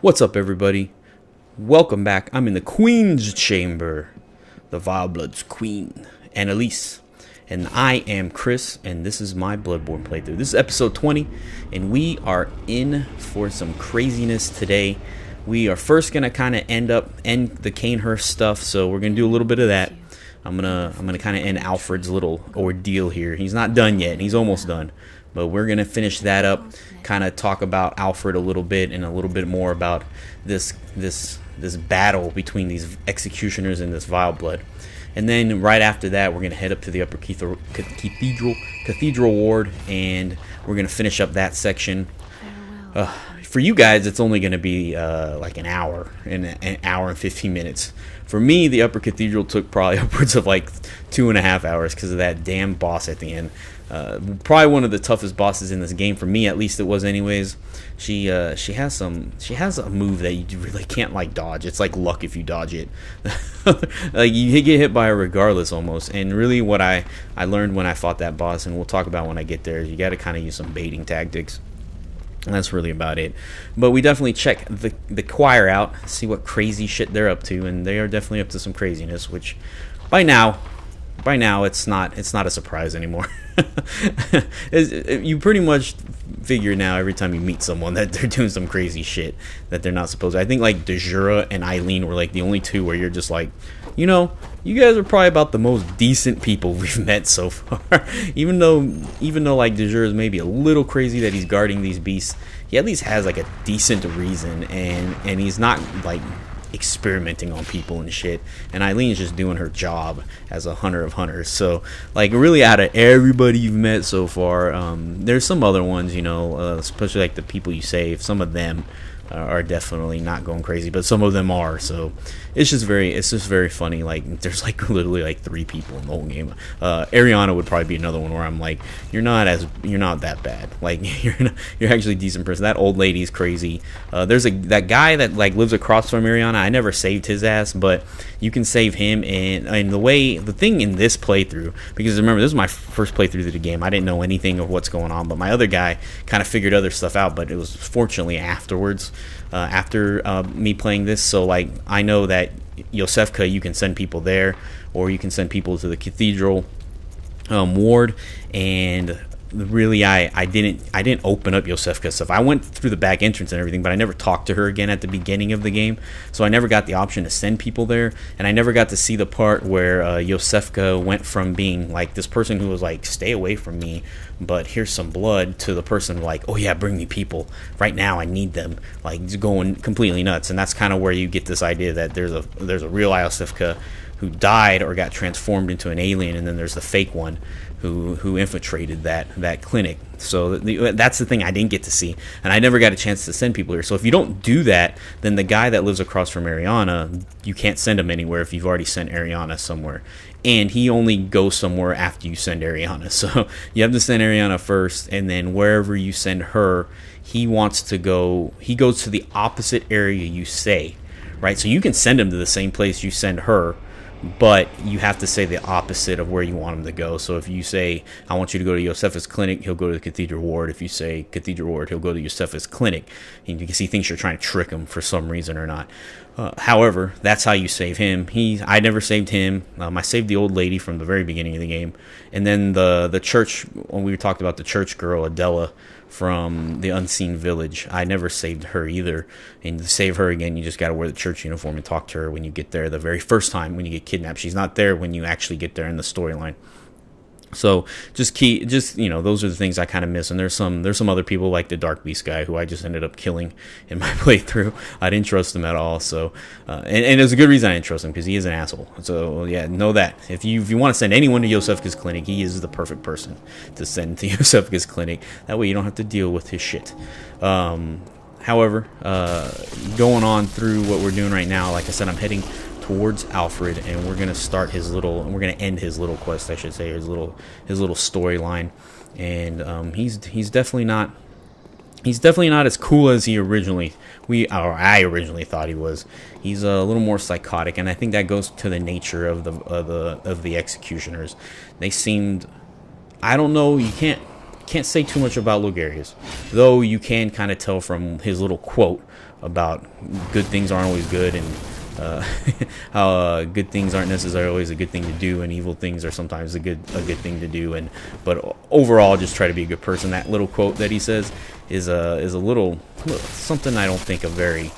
What's up, everybody? Welcome back. I'm in the Queen's Chamber, the Vile Blood's Queen, Annalise. And I am Chris, and this is my Bloodborne playthrough. This is episode 20, and we are in for some craziness today. We are first gonna kind of end the Canehurst stuff, so we're gonna do a little bit of that. I'm gonna kind of end Alfred's little ordeal here. He's not done yet. He's almost done. But we're going to finish that up, kind of talk about Alfred a little bit and a little bit more about this battle between these executioners and this vile blood. And then right after that, we're going to head up to the Upper Cathedral Ward, and we're going to finish up that section. For you guys, it's only going to be like an hour and 15 minutes. For me, the Upper Cathedral took probably upwards of like 2.5 hours because of that damn boss at the end. Probably one of the toughest bosses in this game for me, at least it was anyways. She has a move that you really can't like dodge. It's like luck if you dodge it. Like you get hit by her regardless almost. And really what I learned when I fought that boss, and we'll talk about when I get there, is you got to kind of use some baiting tactics. And that's really about it. But we definitely check the choir out, see what crazy shit they're up to, and they are definitely up to some craziness, which by now it's not a surprise anymore. You pretty much figure now every time you meet someone that they're doing some crazy shit that they're not supposed to. I think like Dejura and Eileen were like the only two where you're just like, you know, you guys are probably about the most decent people we've met so far. even though like Dejura is maybe a little crazy that he's guarding these beasts, he at least has like a decent reason, and he's not like experimenting on people and shit. And Eileen's just doing her job as a hunter of hunters. So like really out of everybody you've met so far, there's some other ones, you know, especially like the people you save. Some of them are definitely not going crazy, but some of them are. So it's just very funny. Like there's like literally like 3 people in the whole game. Ariana would probably be another one where I'm like, you're not that bad. Like you're actually a decent person. That old lady's crazy. There's that guy that like lives across from Ariana. I never saved his ass, but you can save him. And the thing in this playthrough, because remember this is my first playthrough through the game, I didn't know anything of what's going on, but my other guy kind of figured other stuff out. But it was fortunately afterwards. After me playing this, so like I know that Yosefka, you can send people there, or you can send people to the Cathedral Ward. And really I didn't open up Yosefka's stuff. I went through the back entrance and everything, but I never talked to her again at the beginning of the game, so I never got the option to send people there. And I never got to see the part where Yosefka went from being like this person who was like, stay away from me, but here's some blood, to the person like, oh yeah, bring me people right now, I need them, like going completely nuts. And that's kind of where you get this idea that there's a real Yosefka who died or got transformed into an alien, and then there's the fake one who infiltrated that clinic. So that's the thing I didn't get to see, and I never got a chance to send people here. So if you don't do that, then the guy that lives across from Ariana, you can't send him anywhere if you've already sent Ariana somewhere. And he only goes somewhere after you send Ariana. So you have to send Ariana first, and then wherever you send her, he goes to the opposite area you say, right? So you can send him to the same place you send her, but you have to say the opposite of where you want him to go. So if you say, I want you to go to Yosefka's clinic, he'll go to the Cathedral Ward. If you say Cathedral Ward, he'll go to Yosefka's clinic. And you can see he thinks you're trying to trick him for some reason or not. However, that's how you save him. I never saved him. I saved the old lady from the very beginning of the game. And then the church, when we talked about the church girl, Adela, from the Unseen Village, I never saved her either. And to save her again, you just got to wear the church uniform and talk to her when you get there the very first time when you get kidnapped. She's not there when you actually get there in the storyline. So just you know, those are the things I kind of miss. And there's some other people like the Dark Beast guy who I just ended up killing in my playthrough. I didn't trust him at all. So and there's a good reason I didn't trust him, because he is an asshole. So yeah, know that if you want to send anyone to Yosefka's clinic, he is the perfect person to send to Yosefka's clinic. That way you don't have to deal with his shit. However, going on through what we're doing right now, like I said, I'm heading towards Alfred, and we're gonna end his little quest, I should say, his little storyline. And he's definitely not as cool as I originally thought he was. He's a little more psychotic, and I think that goes to the nature of the executioners. They seemed, I don't know, you can't say too much about Logarius, though you can kind of tell from his little quote about good things aren't always good, and how good things aren't necessarily always a good thing to do, and evil things are sometimes a good thing to do. And but overall, just try to be a good person. That little quote that he says is a little something I don't think a very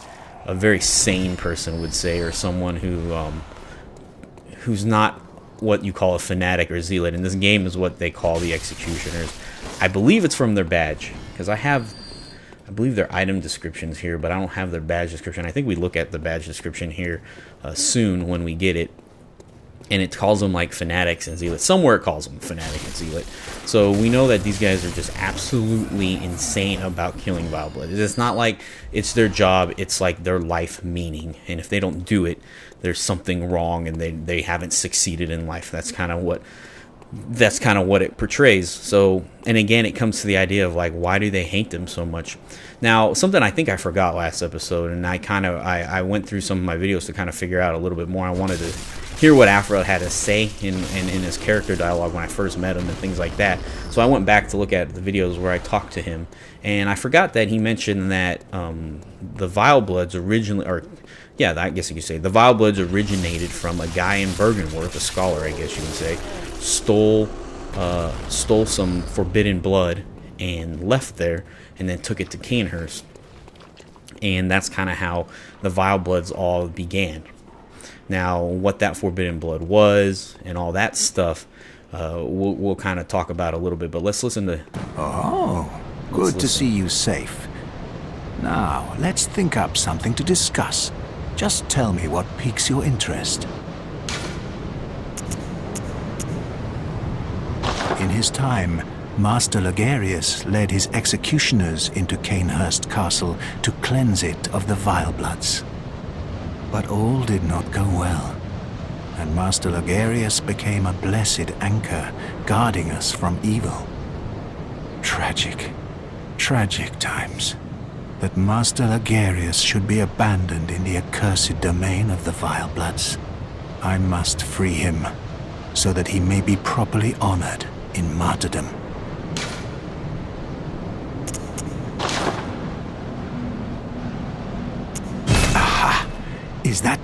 sane person would say, or someone who's not what you call a fanatic or zealot. In this game is what they call the executioners. I believe it's from their badge, because I believe their item descriptions here, but I don't have their badge description. I think we look at the badge description here soon when we get it, and it calls them like fanatics and zealots. Somewhere it calls them fanatic and zealot. So we know that these guys are just absolutely insane about killing vile blood. It's not like it's their job, it's like their life meaning, and if they don't do it, there's something wrong and they haven't succeeded in life. That's kind of what it portrays. So, and again, it comes to the idea of like, why do they hate them so much? Now, something I think I forgot last episode, and I went through some of my videos to kind of figure out a little bit more. I wanted to hear what Alfred had to say in his character dialogue when I first met him and things like that. So I went back to look at the videos where I talked to him, and I forgot that he mentioned that the Vile Bloods originally, I guess you could say, the Vile Bloods originated from a guy in Bergenworth, a scholar, I guess you would say, stole some forbidden blood and left there, and then took it to Cainhurst. And that's kind of how the Vile Bloods all began. Now, what that forbidden blood was and all that stuff, we'll kind of talk about a little bit. But let's listen to... Oh, good to see you safe. Now, let's think up something to discuss. Just tell me what piques your interest. In his time, Master Logarius led his executioners into Cainhurst Castle to cleanse it of the Vile Bloods. But all did not go well, and Master Logarius became a blessed anchor, guarding us from evil. Tragic, tragic times. That Master Logarius should be abandoned in the accursed domain of the Vile Bloods. I must free him, so that he may be properly honored in martyrdom. Aha! Is that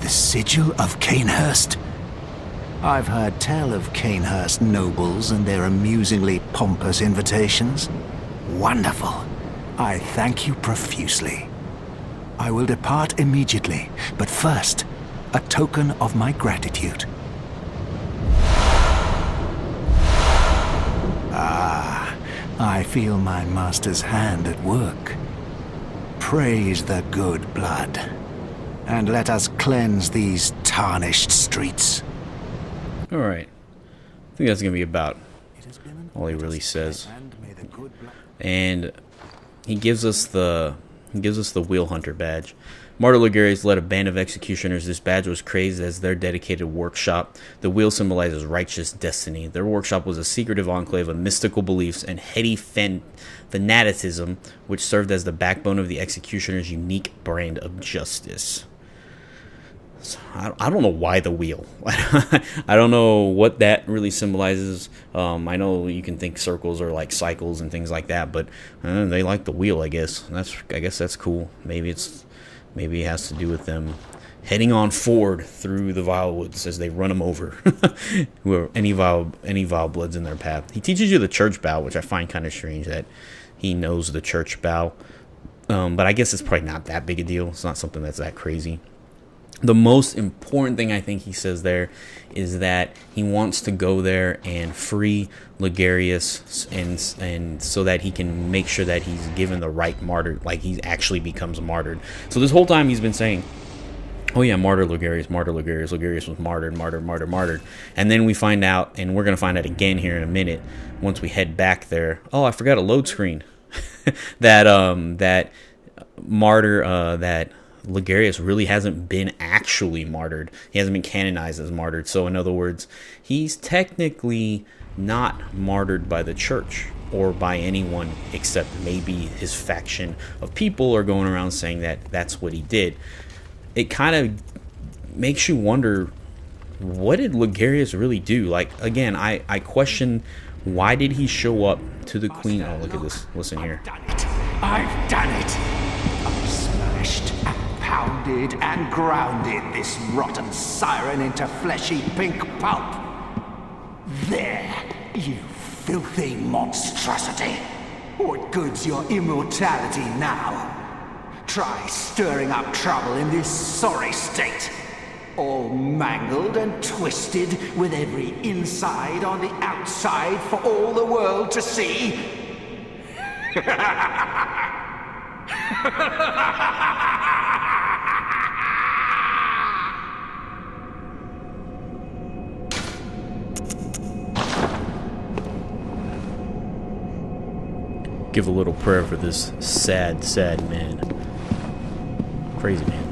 the sigil of Cainhurst? I've heard tell of Cainhurst nobles and their amusingly pompous invitations. Wonderful. I thank you profusely. I will depart immediately, but first, a token of my gratitude. Ah, I feel my master's hand at work. Praise the good blood, and let us cleanse these tarnished streets. Alright. I think that's going to be about all he really says. And he gives us the Wheel Hunter badge. Martyr Logarius led a band of executioners. This badge was crazed as their dedicated workshop. The wheel symbolizes righteous destiny. Their workshop was a secretive enclave of mystical beliefs and heady fanaticism, which served as the backbone of the executioners' unique brand of justice. So, I don't know why the wheel. I don't know what that really symbolizes. I know you can think circles or like cycles and things like that, but they like the wheel, I guess. I guess that's cool. Maybe it has to do with them heading on forward through the Vile Woods as they run them over. any vile bloods in their path. He teaches you the church bow, which I find kind of strange that he knows the church bow. But I guess it's probably not that big a deal. It's not something that's that crazy. The most important thing I think he says there is that he wants to go there and free Logarius, and so that he can make sure that he's given the right martyr, like he actually becomes martyred. So this whole time he's been saying, oh yeah, martyr Logarius, Logarius was martyred. And then we find out, and we're going to find out again here in a minute, once we head back there. Oh, I forgot a load screen. that Logarius really hasn't been actually martyred. He hasn't been canonized as martyred. So in other words, he's technically not martyred by the church or by anyone except maybe his faction of people are going around saying that that's what he did. It kind of makes you wonder, what did Logarius really do? Like, again, I question, why did he show up to the queen? Oh, look at this. Listen here. I've done it. pounded and grounded this rotten siren into fleshy pink pulp. There, you filthy monstrosity. What good's your immortality now? Try stirring up trouble in this sorry state. All mangled and twisted, with every inside on the outside for all the world to see. Give a little prayer for this sad, sad man. Crazy man.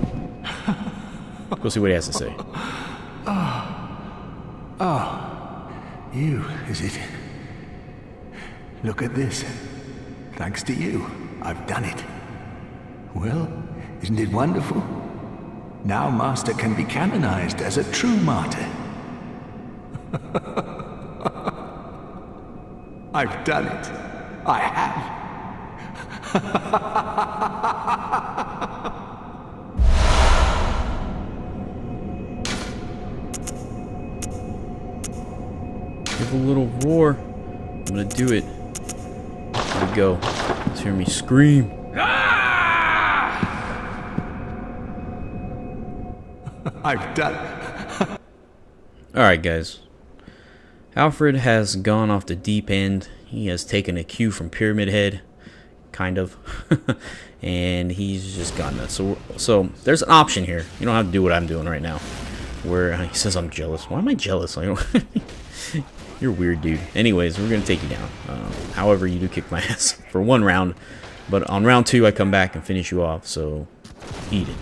Go see what he has to say. You, is it? Look at this. Thanks to you, I've done it. Well, isn't it wonderful? Now Master can be canonized as a true martyr. I've done it. I have. Give a little roar. I'm gonna do it. Here we go. Let's hear me scream. I've done. Alright, guys. Alfred has gone off the deep end. He has taken a cue from Pyramid Head. Kind of. And he's just gone nuts. So there's an option here. You don't have to do what I'm doing right now. Where he says I'm jealous. Why am I jealous? You're weird, dude. Anyways, we're going to take you down. However, you do kick my ass for one round. But on round 2, I come back and finish you off. So, eat it.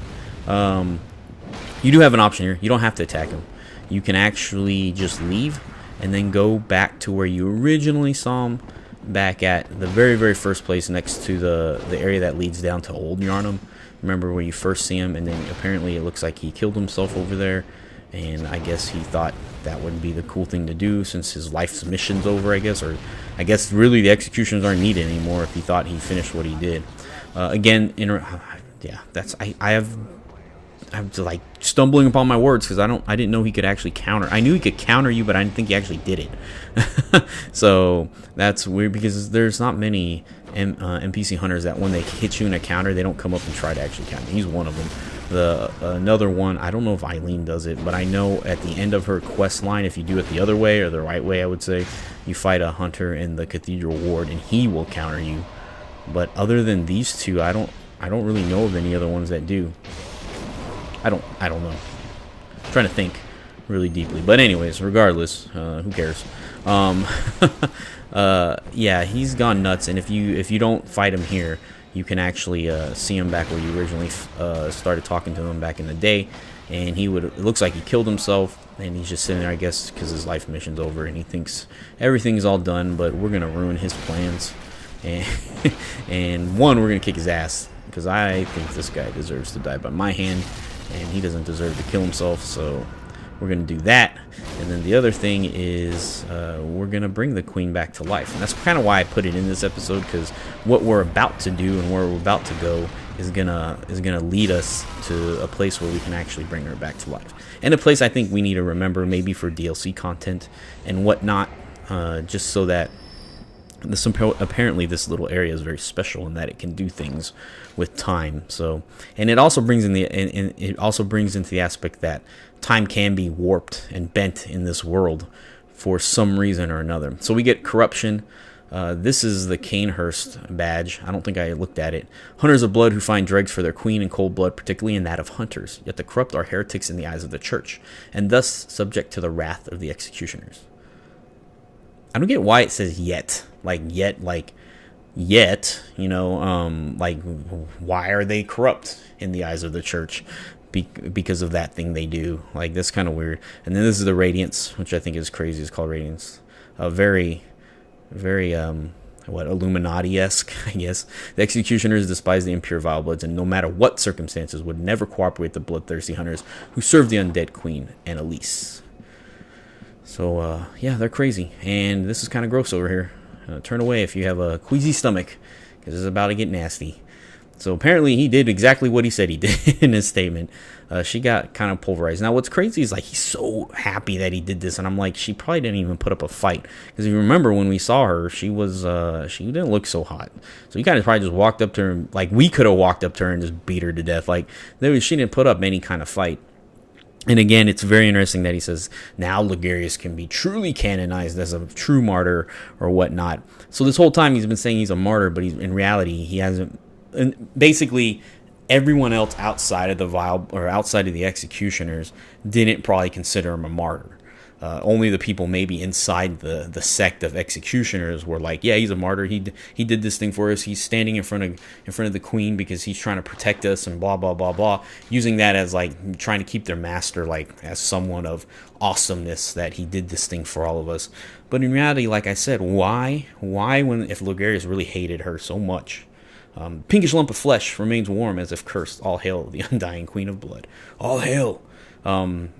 You do have an option here. You don't have to attack him. You can actually just leave and then go back to where you originally saw him, back at the very, very first place next to the area that leads down to Old Yarnum. Remember where you first see him, and then apparently it looks like he killed himself over there, and I guess he thought that would be the cool thing to do since his life's mission's over, I guess, or I guess really the executions aren't needed anymore if he thought he finished what he did. Yeah, that's I'm just like stumbling upon my words because I didn't know he could actually counter. I knew he could counter you, but I didn't think he actually did it. So that's weird because there's not many NPC hunters that when they hit you in a counter, they don't come up and try to actually counter. He's one of them. Another one, I don't know if Eileen does it, but I know at the end of her quest line, if you do it the other way or the right way, I would say, you fight a hunter in the Cathedral Ward and he will counter you. But other than these two, I don't really know of any other ones that do. I don't know. I'm trying to think really deeply. But anyways, regardless, who cares? Yeah, he's gone nuts, and if you don't fight him here, you can actually see him back where you originally started talking to him back in the day, and it looks like he killed himself, and he's just sitting there, I guess, because his life mission's over, and he thinks everything's all done, but we're gonna ruin his plans, and we're gonna kick his ass, because I think this guy deserves to die by my hand, and he doesn't deserve to kill himself, so we're going to do that. And then the other thing is we're going to bring the queen back to life. And that's kind of why I put it in this episode, because what we're about to do and where we're about to go is gonna lead us to a place where we can actually bring her back to life. And a place I think we need to remember maybe for DLC content and whatnot, just so that apparently this little area is very special in that it can do things with time. So, and it also brings in into the aspect that time can be warped and bent in this world for some reason or another. So we get corruption. This is the Canehurst badge. I don't think I looked at it. Hunters of blood who find dregs for their queen in cold blood, particularly in that of hunters. Yet the corrupt are heretics in the eyes of the church, and thus subject to the wrath of the executioners. I don't get why it says yet, you know, like, why are they corrupt in the eyes of the church? Because of that thing they do. Like, that's kind of weird. And then this is the Radiance, which I think is crazy. It's called Radiance. Very, Illuminati-esque, I guess. The executioners despise the impure vile bloods, and no matter what circumstances, would never cooperate with the bloodthirsty hunters who serve the undead queen, Annalise. So, yeah, they're crazy. And this is kind of gross over here. Turn away if you have a queasy stomach, because it's about to get nasty. So apparently he did exactly what he said he did in his statement. She got kind of pulverized. Now what's crazy is like he's so happy that he did this, and I'm like, she probably didn't even put up a fight, because if you remember when we saw her, she didn't look so hot. So you kind of probably just walked up to her, like we could have walked up to her and just beat her to death. Like she didn't put up any kind of fight. And again, it's very interesting that he says now Logarius can be truly canonized as a true martyr or whatnot. So this whole time he's been saying he's a martyr, but in reality he hasn't. And basically, everyone else outside of the executioners didn't probably consider him a martyr. Only the people maybe inside the sect of executioners were like, yeah, he's a martyr. He did this thing for us. He's standing in front of the queen because he's trying to protect us and blah blah blah blah, using that as like trying to keep their master like as someone of awesomeness, that he did this thing for all of us. But in reality, like I said, why when if Logarius really hated her so much? Pinkish lump of flesh remains warm as if cursed. All hail the undying queen of blood. All hail. It kind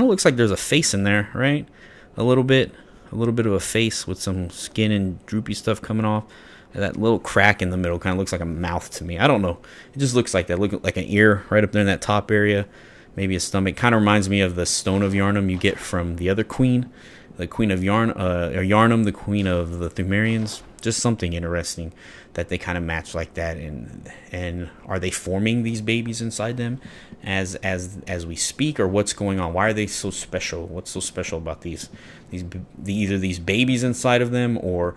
of looks like there's a face in there, right? A little bit of a face with some skin and droopy stuff coming off. That little crack in the middle kind of looks like a mouth to me. I don't know. It just looks like that. Look like an ear right up there in that top area. Maybe a stomach. Kind of reminds me of the Stone of Yharnam you get from the other queen. The Queen of Yharnam, the Queen of the Thumerians. Just something interesting that they kind of match like that. And are they forming these babies inside them as we speak, or what's going on? Why are they so special? What's so special about either these babies inside of them, or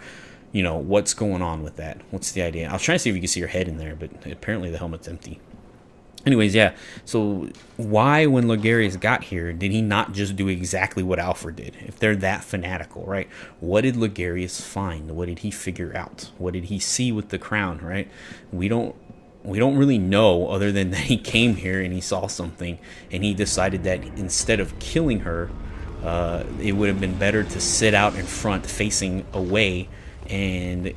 what's going on with that? What's the idea? I was trying to see if you can see your head in there, but apparently the helmet's empty. Anyways, yeah, so why, when Logarius got here, did he not just do exactly what Alfred did? If they're that fanatical, right? What did Logarius find? What did he figure out? What did he see with the crown, right? We don't really know, other than that he came here and he saw something, and he decided that instead of killing her, it would have been better to sit out in front facing away and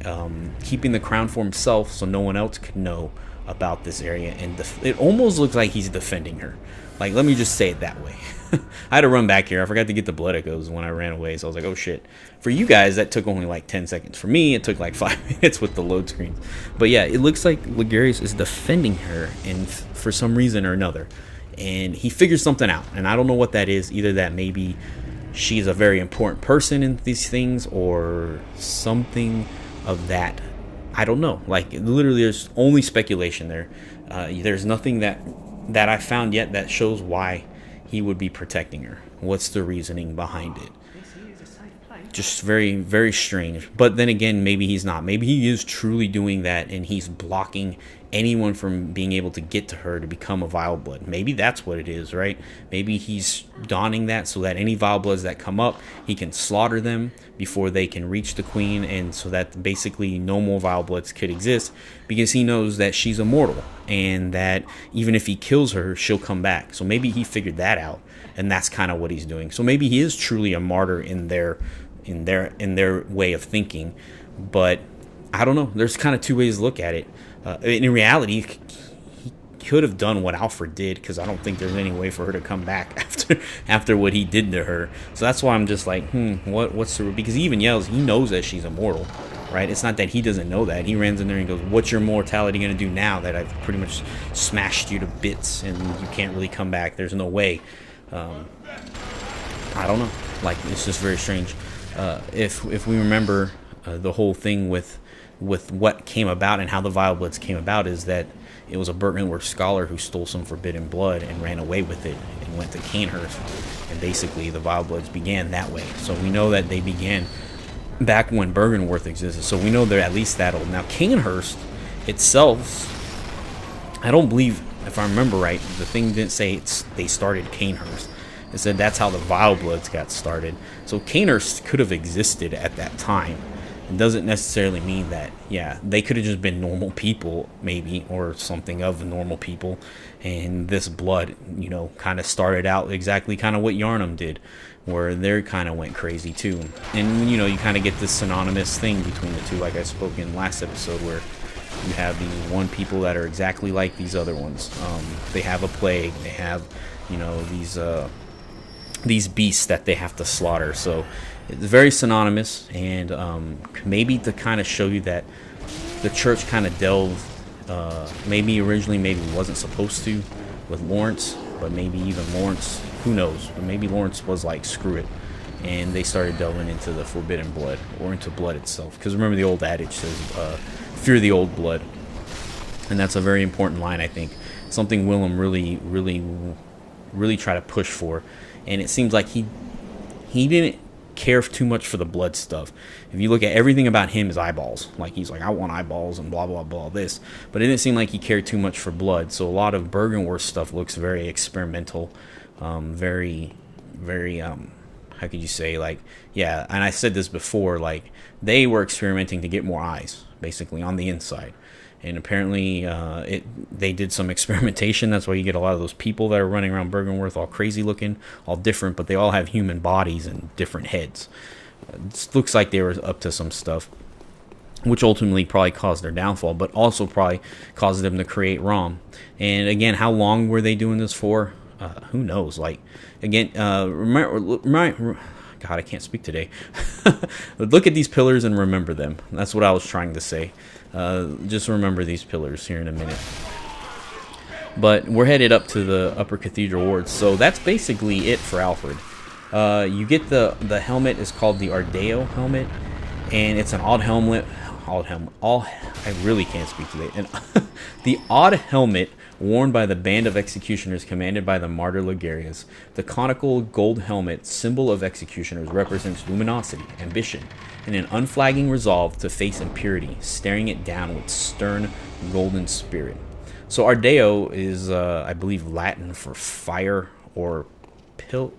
keeping the crown for himself so no one else could know about this area. And it almost looks like he's defending her. Like, let me just say it that way. I had to run back here. I forgot to get the blood echoes when I ran away, so I was like, oh shit. For you guys, that took only like 10 seconds. For me, it took like 5 minutes with the load screens. But yeah, it looks like Logarius is defending her, and for some reason or another. And he figures something out, and I don't know what that is. Either that maybe she's a very important person in these things, or something of that. I don't know. Like, literally, there's only speculation there. There's nothing that I found yet that shows why he would be protecting her. What's the reasoning behind it? Just very, very strange. But then again, maybe he's not. Maybe he is truly doing that, and he's blocking anyone from being able to get to her to become a vile blood. Maybe that's what it is, right? Maybe he's donning that so that any vile bloods that come up, he can slaughter them before they can reach the queen, and so that basically no more vile bloods could exist, because he knows that she's immortal, and that even if he kills her, she'll come back. So maybe he figured that out, and that's kind of what he's doing. So maybe he is truly a martyr in their way of thinking. But I don't know. There's kind of two ways to look at it. In reality, he could have done what Alfred did, because I don't think there's any way for her to come back after what he did to her. So that's why I'm just like, what's the... Because he even yells, he knows that she's immortal, right? It's not that he doesn't know that. He runs in there and goes, what's your mortality going to do now that I've pretty much smashed you to bits and you can't really come back? There's no way. I don't know. Like, it's just very strange. If we remember the whole thing with what came about and how the Vile Bloods came about, is that it was a Bergenworth scholar who stole some forbidden blood and ran away with it and went to Cainhurst, and basically the Vile Bloods began that way. So we know that they began back when Bergenworth existed, so we know they're at least that old. Now Cainhurst itself, I don't believe, if I remember right, the thing didn't say they started Cainhurst. It said that's how the Vile Bloods got started. So Cainhurst could have existed at that time. It doesn't necessarily mean that, yeah, they could have just been normal people, maybe, or something of normal people, and this blood, kind of started out exactly kind of what Yharnam did, where they kind of went crazy too. And, you kind of get this synonymous thing between the two, like I spoke in last episode, where you have these one people that are exactly like these other ones. They have a plague, they have, these beasts that they have to slaughter. So it's very synonymous, and maybe to kind of show you that the church kind of delved Maybe originally, maybe wasn't supposed to with Lawrence, but maybe even Lawrence, who knows? But maybe Lawrence was like, screw it, and they started delving into the forbidden blood, or into blood itself. Because remember, the old adage says, "Fear the old blood," and that's a very important line. I think something Willem really tried to push for, and it seems like he didn't care too much for the blood stuff. If you look at everything about him, is eyeballs. Like, he's like, I want eyeballs and blah blah blah this, but it didn't seem like he cared too much for blood. So a lot of Bergenworth stuff looks very experimental, very how could you say, like, yeah, and I said this before, like, they were experimenting to get more eyes basically on the inside. And apparently they did some experimentation. That's why you get a lot of those people that are running around Bergenworth all crazy looking, all different, but they all have human bodies and different heads. It looks like they were up to some stuff, which ultimately probably caused their downfall, but also probably caused them to create ROM. And again, how long were they doing this for? Who knows? Like, again, remember, God, I can't speak today. But look at these pillars and remember them. That's what I was trying to say. Just remember these pillars here in a minute. But we're headed up to the Upper Cathedral Ward, so that's basically it for Alfred. You get the helmet is called the Ardeo helmet, and it's an odd helmet. I really can't speak today. And the odd helmet worn by the band of executioners commanded by the martyr Ligarius. The conical gold helmet, symbol of executioners, represents luminosity, ambition, and an unflagging resolve to face impurity, staring it down with stern golden spirit. So Ardeo is, I believe, Latin for fire or pill.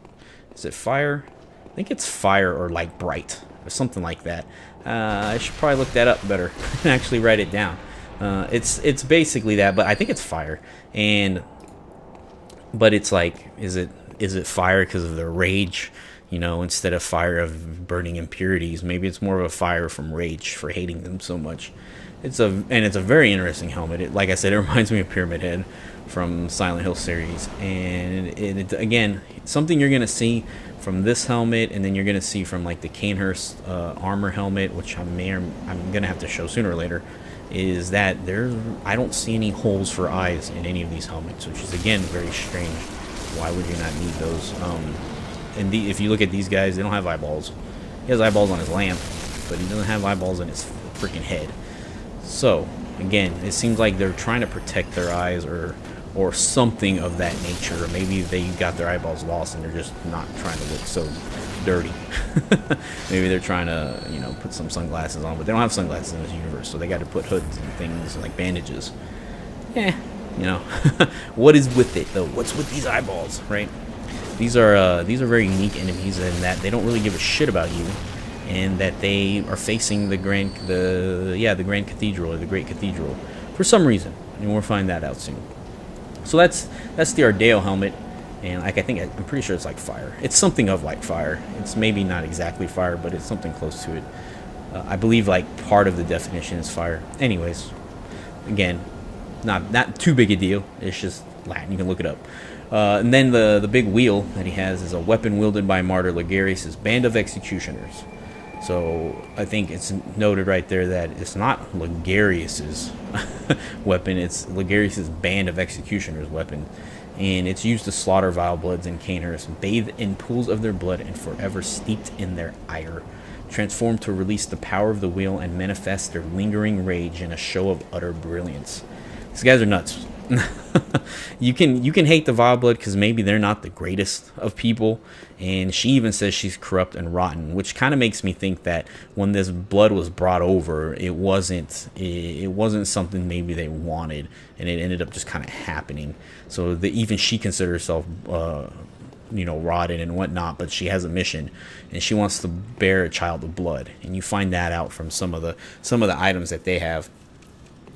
Is it fire? I think it's fire or like bright or something like that. I should probably look that up better and actually write it down. It's basically that, but I think it's fire. But it's like, is it fire because of their rage? You know, instead of fire of burning impurities, maybe it's more of a fire from rage for hating them so much. It's a very interesting helmet. Like I said, it reminds me of Pyramid Head from Silent Hill series, and it again, something you're gonna see from this helmet, and then you're gonna see from like the Canehurst armor helmet, which I'm gonna have to show sooner or later. Is that I don't see any holes for eyes in any of these helmets, which is again very strange. Why would you not need those? And if you look at these guys, they don't have eyeballs. He has eyeballs on his lamp, but he doesn't have eyeballs in his freaking head. So again, it seems like they're trying to protect their eyes or something of that nature. Or maybe they got their eyeballs lost and they're just not trying to look so dirty. Maybe they're trying to, put some sunglasses on, but they don't have sunglasses in this universe, so they got to put hoods and things like bandages. What is with it though? What's with these eyeballs, right? These are very unique enemies in that they don't really give a shit about you, and that they are facing the Grand Cathedral, or the Great Cathedral, for some reason, and we'll find that out soon. So that's the Ardeo helmet. And I'm pretty sure it's like fire. It's something of like fire. It's maybe not exactly fire, but it's something close to it. I believe like part of the definition is fire. Anyways, again, not too big a deal. It's just Latin. You can look it up. And then the big wheel that he has is a weapon wielded by Martyr Ligarius' band of executioners. So I think it's noted right there that it's not Ligarius's weapon. It's Ligarius's band of executioners' weapon. And it's used to slaughter vile bloods in Canehurst, bathe in pools of their blood and forever steeped in their ire, transformed to release the power of the wheel and manifest their lingering rage in a show of utter brilliance. These guys are nuts. You can hate the vile blood because maybe they're not the greatest of people, and she even says she's corrupt and rotten, which kind of makes me think that when this blood was brought over, it wasn't something maybe they wanted, and it ended up just kind of happening. So even she considers herself rotten and whatnot, but she has a mission, and she wants to bear a child of blood, and you find that out from some of the items that they have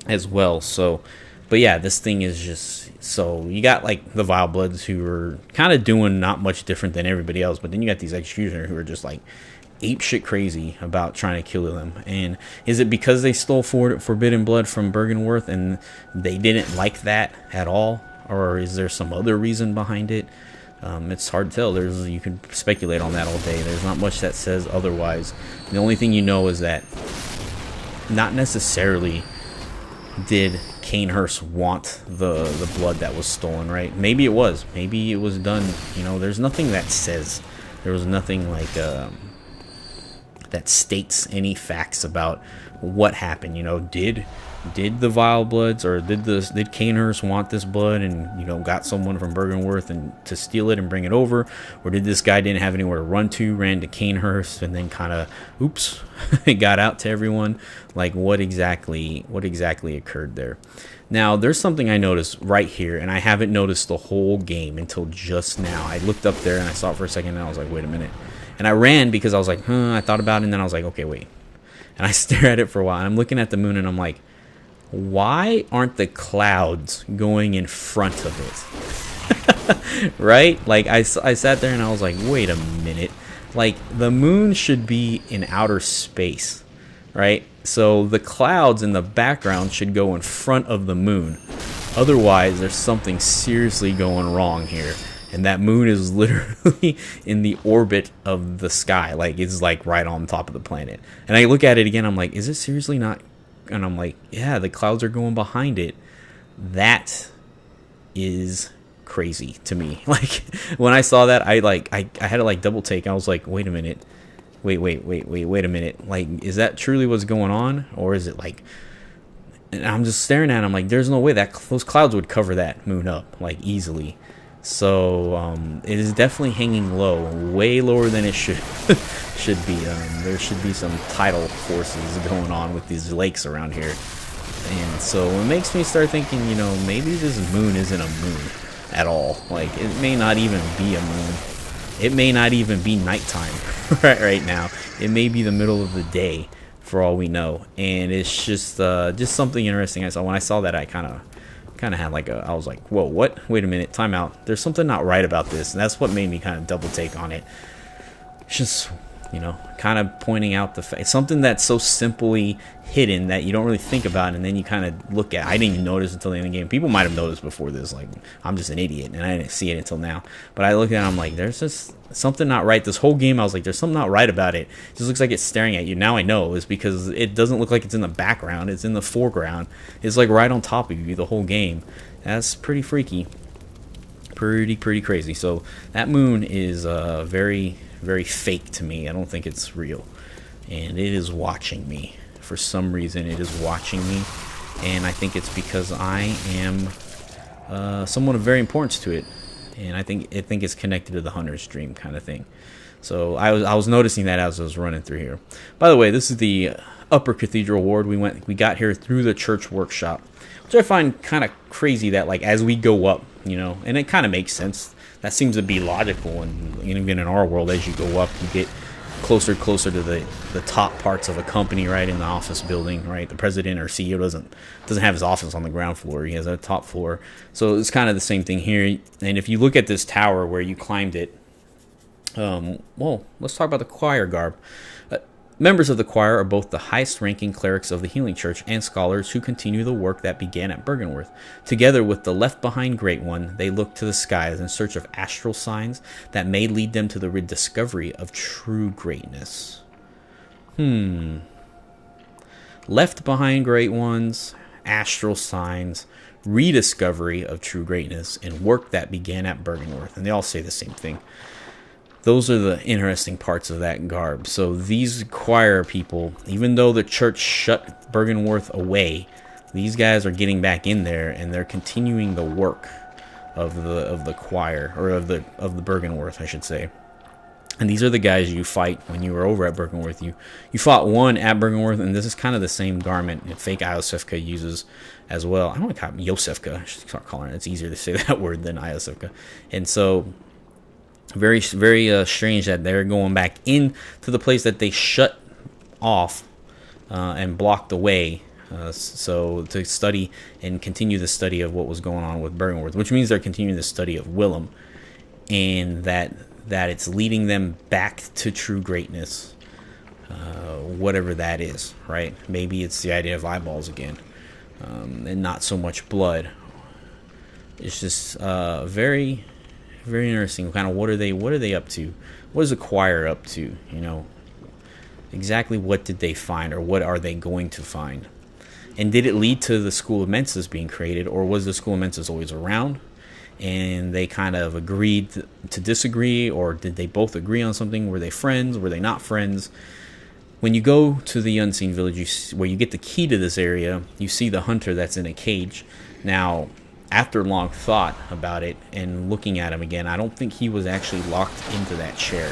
as well. So. But yeah, this thing is just, so you got like the Vile Bloods who are kind of doing not much different than everybody else, but then you got these executioners who are just like ape shit crazy about trying to kill them. And is it because they stole forbidden blood from Bergenworth and they didn't like that at all? Or is there some other reason behind it? It's hard to tell. You can speculate on that all day. There's not much that says otherwise. The only thing you know is that not necessarily did Canehurst want the blood that was stolen, right? Maybe it was. Maybe it was done. There's nothing that says. There was nothing like that states any facts about what happened. Did the Vile Bloods, or did Canehurst want this blood and got someone from Bergenworth and to steal it and bring it over, or did this guy didn't have anywhere to run to, ran to Canehurst and then kind of oops it got out to everyone? Like what exactly occurred there? Now there's something I noticed right here, and I haven't noticed the whole game until just now. I looked up there and I saw it for a second and I was like, wait a minute, and I ran because I was like, I thought about it, and then I was like, okay, wait, and I stare at it for a while and I'm looking at the moon and I'm like, why aren't the clouds going in front of it? Right? Like I sat there and I was like, wait a minute, like the moon should be in outer space, right? So the clouds in the background should go in front of the moon. Otherwise there's something seriously going wrong here, and that moon is literally in the orbit of the sky, like it's like right on top of the planet. And I look at it again, I'm like, is it seriously not? And I'm like, yeah, the clouds are going behind it. That is crazy to me. Like when I saw that, I had to like double take. I was like, wait a minute, wait a minute. Like, is that truly what's going on, or is it like? And I'm just staring at it. I'm like, there's no way that those clouds would cover that moon up like easily. So it is definitely hanging low, way lower than it should be. There should be some tidal forces going on with these lakes around here, and so it makes me start thinking, maybe this moon isn't a moon at all. Like it may not even be a moon. It may not even be nighttime right now. It may be the middle of the day for all we know, and it's just something interesting. I saw when I saw that, I kind of had like I was like, whoa, what? Wait a minute, time out. There's something not right about this, and that's what made me kind of double take on it. It's just, kind of pointing out the fact. It's something that's so simply hidden that you don't really think about, and then you kind of look at. I didn't even notice until the end of the game. People might have noticed before this. Like, I'm just an idiot, and I didn't see it until now. But I looked at it, I'm like, there's just something not right. This whole game, I was like, there's something not right about it. It just looks like it's staring at you. Now I know it's because it doesn't look like it's in the background. It's in the foreground. It's like right on top of you the whole game. That's pretty freaky. Pretty crazy. So that moon is very, very fake to me. I don't think it's real, and it is watching me. For some reason, it is watching me, and I think it's because I am someone of very importance to it, and I think it's connected to the hunter's dream kind of thing. So I was noticing that as I was running through here. By the way, this is the Upper Cathedral Ward. We got here through the church workshop, which I find kind of crazy that like as we go up, and it kind of makes sense. That seems to be logical, and even in our world, as you go up, you get closer to the top parts of a company, right, in the office building, right? The president or CEO doesn't have his office on the ground floor. He has a top floor. So it's kind of the same thing here. And if you look at this tower where you climbed it, well, let's talk about the choir garb. Members of the choir are both the highest-ranking clerics of the Healing Church and scholars who continue the work that began at Bergenworth. Together with the left-behind Great One, they look to the skies in search of astral signs that may lead them to the rediscovery of true greatness. Left behind Great Ones, astral signs, rediscovery of true greatness, and work that began at Bergenworth. And they all say the same thing. Those are the interesting parts of that garb. So these choir people, even though the church shut Bergenworth away, these guys are getting back in there and they're continuing the work of the choir, or of the Bergenworth, I should say. And these are the guys you fight when you were over at Bergenworth. You fought one at Bergenworth, and this is kind of the same garment that fake Iosefka uses as well. I don't want to call it Yosefka. I should start calling it. It's easier to say that word than Iosefka. And so very, very strange that they're going back into the place that they shut off and blocked away. So to study and continue the study of what was going on with Bergenworth, which means they're continuing the study of Willem, and that it's leading them back to true greatness, whatever that is, right? Maybe it's the idea of eyeballs again, and not so much blood. It's just very, very interesting. Kind of what are they up to? What is the choir up to? Exactly what did they find, or what are they going to find? And did it lead to the School of Mensis being created, or was the School of Mensis always around and they kind of agreed to disagree, or did they both agree on something? Were they friends? Were they not friends? When you go to the Unseen Village, where you get the key to this area, you see the hunter that's in a cage. Now, after long thought about it and looking at him again, I don't think he was actually locked into that chair.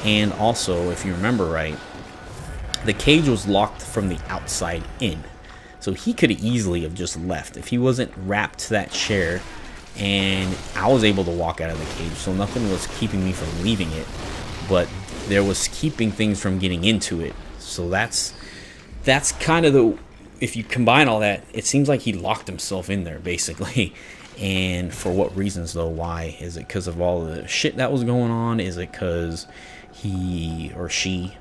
And also, if you remember right, the cage was locked from the outside in. So he could easily have just left if he wasn't wrapped to that chair, and I was able to walk out of the cage, so nothing was keeping me from leaving it, but there was keeping things from getting into it. So that's kind of the, if you combine all that, it seems like he locked himself in there basically. And for what reasons though? Why? Is it because of all the shit that was going on? Is it because he or she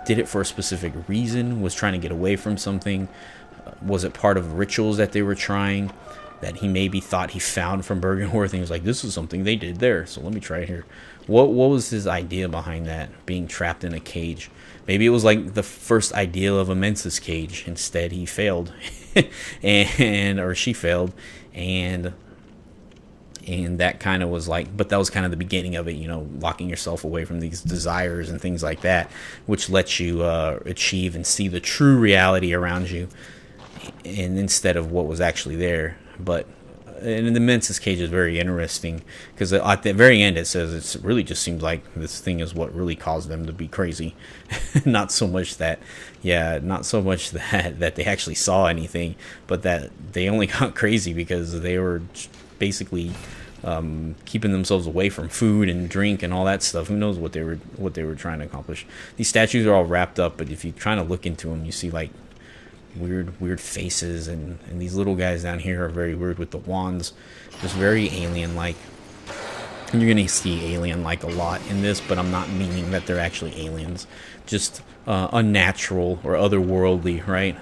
did it for a specific reason, was trying to get away from something? Was it part of rituals that they were trying, that he maybe thought he found from Bergenworth, and he was like, this is something they did there, so let me try it here? What was his idea behind that, being trapped in a cage? Maybe it was like the first ideal of a Mensis cage. Instead, he failed, or she failed, and that kind of was like, but that was kind of the beginning of it, locking yourself away from these desires and things like that, which lets you achieve and see the true reality around you, and instead of what was actually there. But and the Mensis cage is very interesting, because at the very end it says it really just seems like this thing is what really caused them to be crazy. not so much that they actually saw anything, but that they only got crazy because they were basically keeping themselves away from food and drink and all that stuff. Who knows what they were trying to accomplish? These statues are all wrapped up, but if you try to look into them, you see like weird faces, and these little guys down here are very weird with the wands, just very alien-like. And you're gonna see alien-like a lot in this, but I'm not meaning that they're actually aliens, just unnatural or otherworldly, right?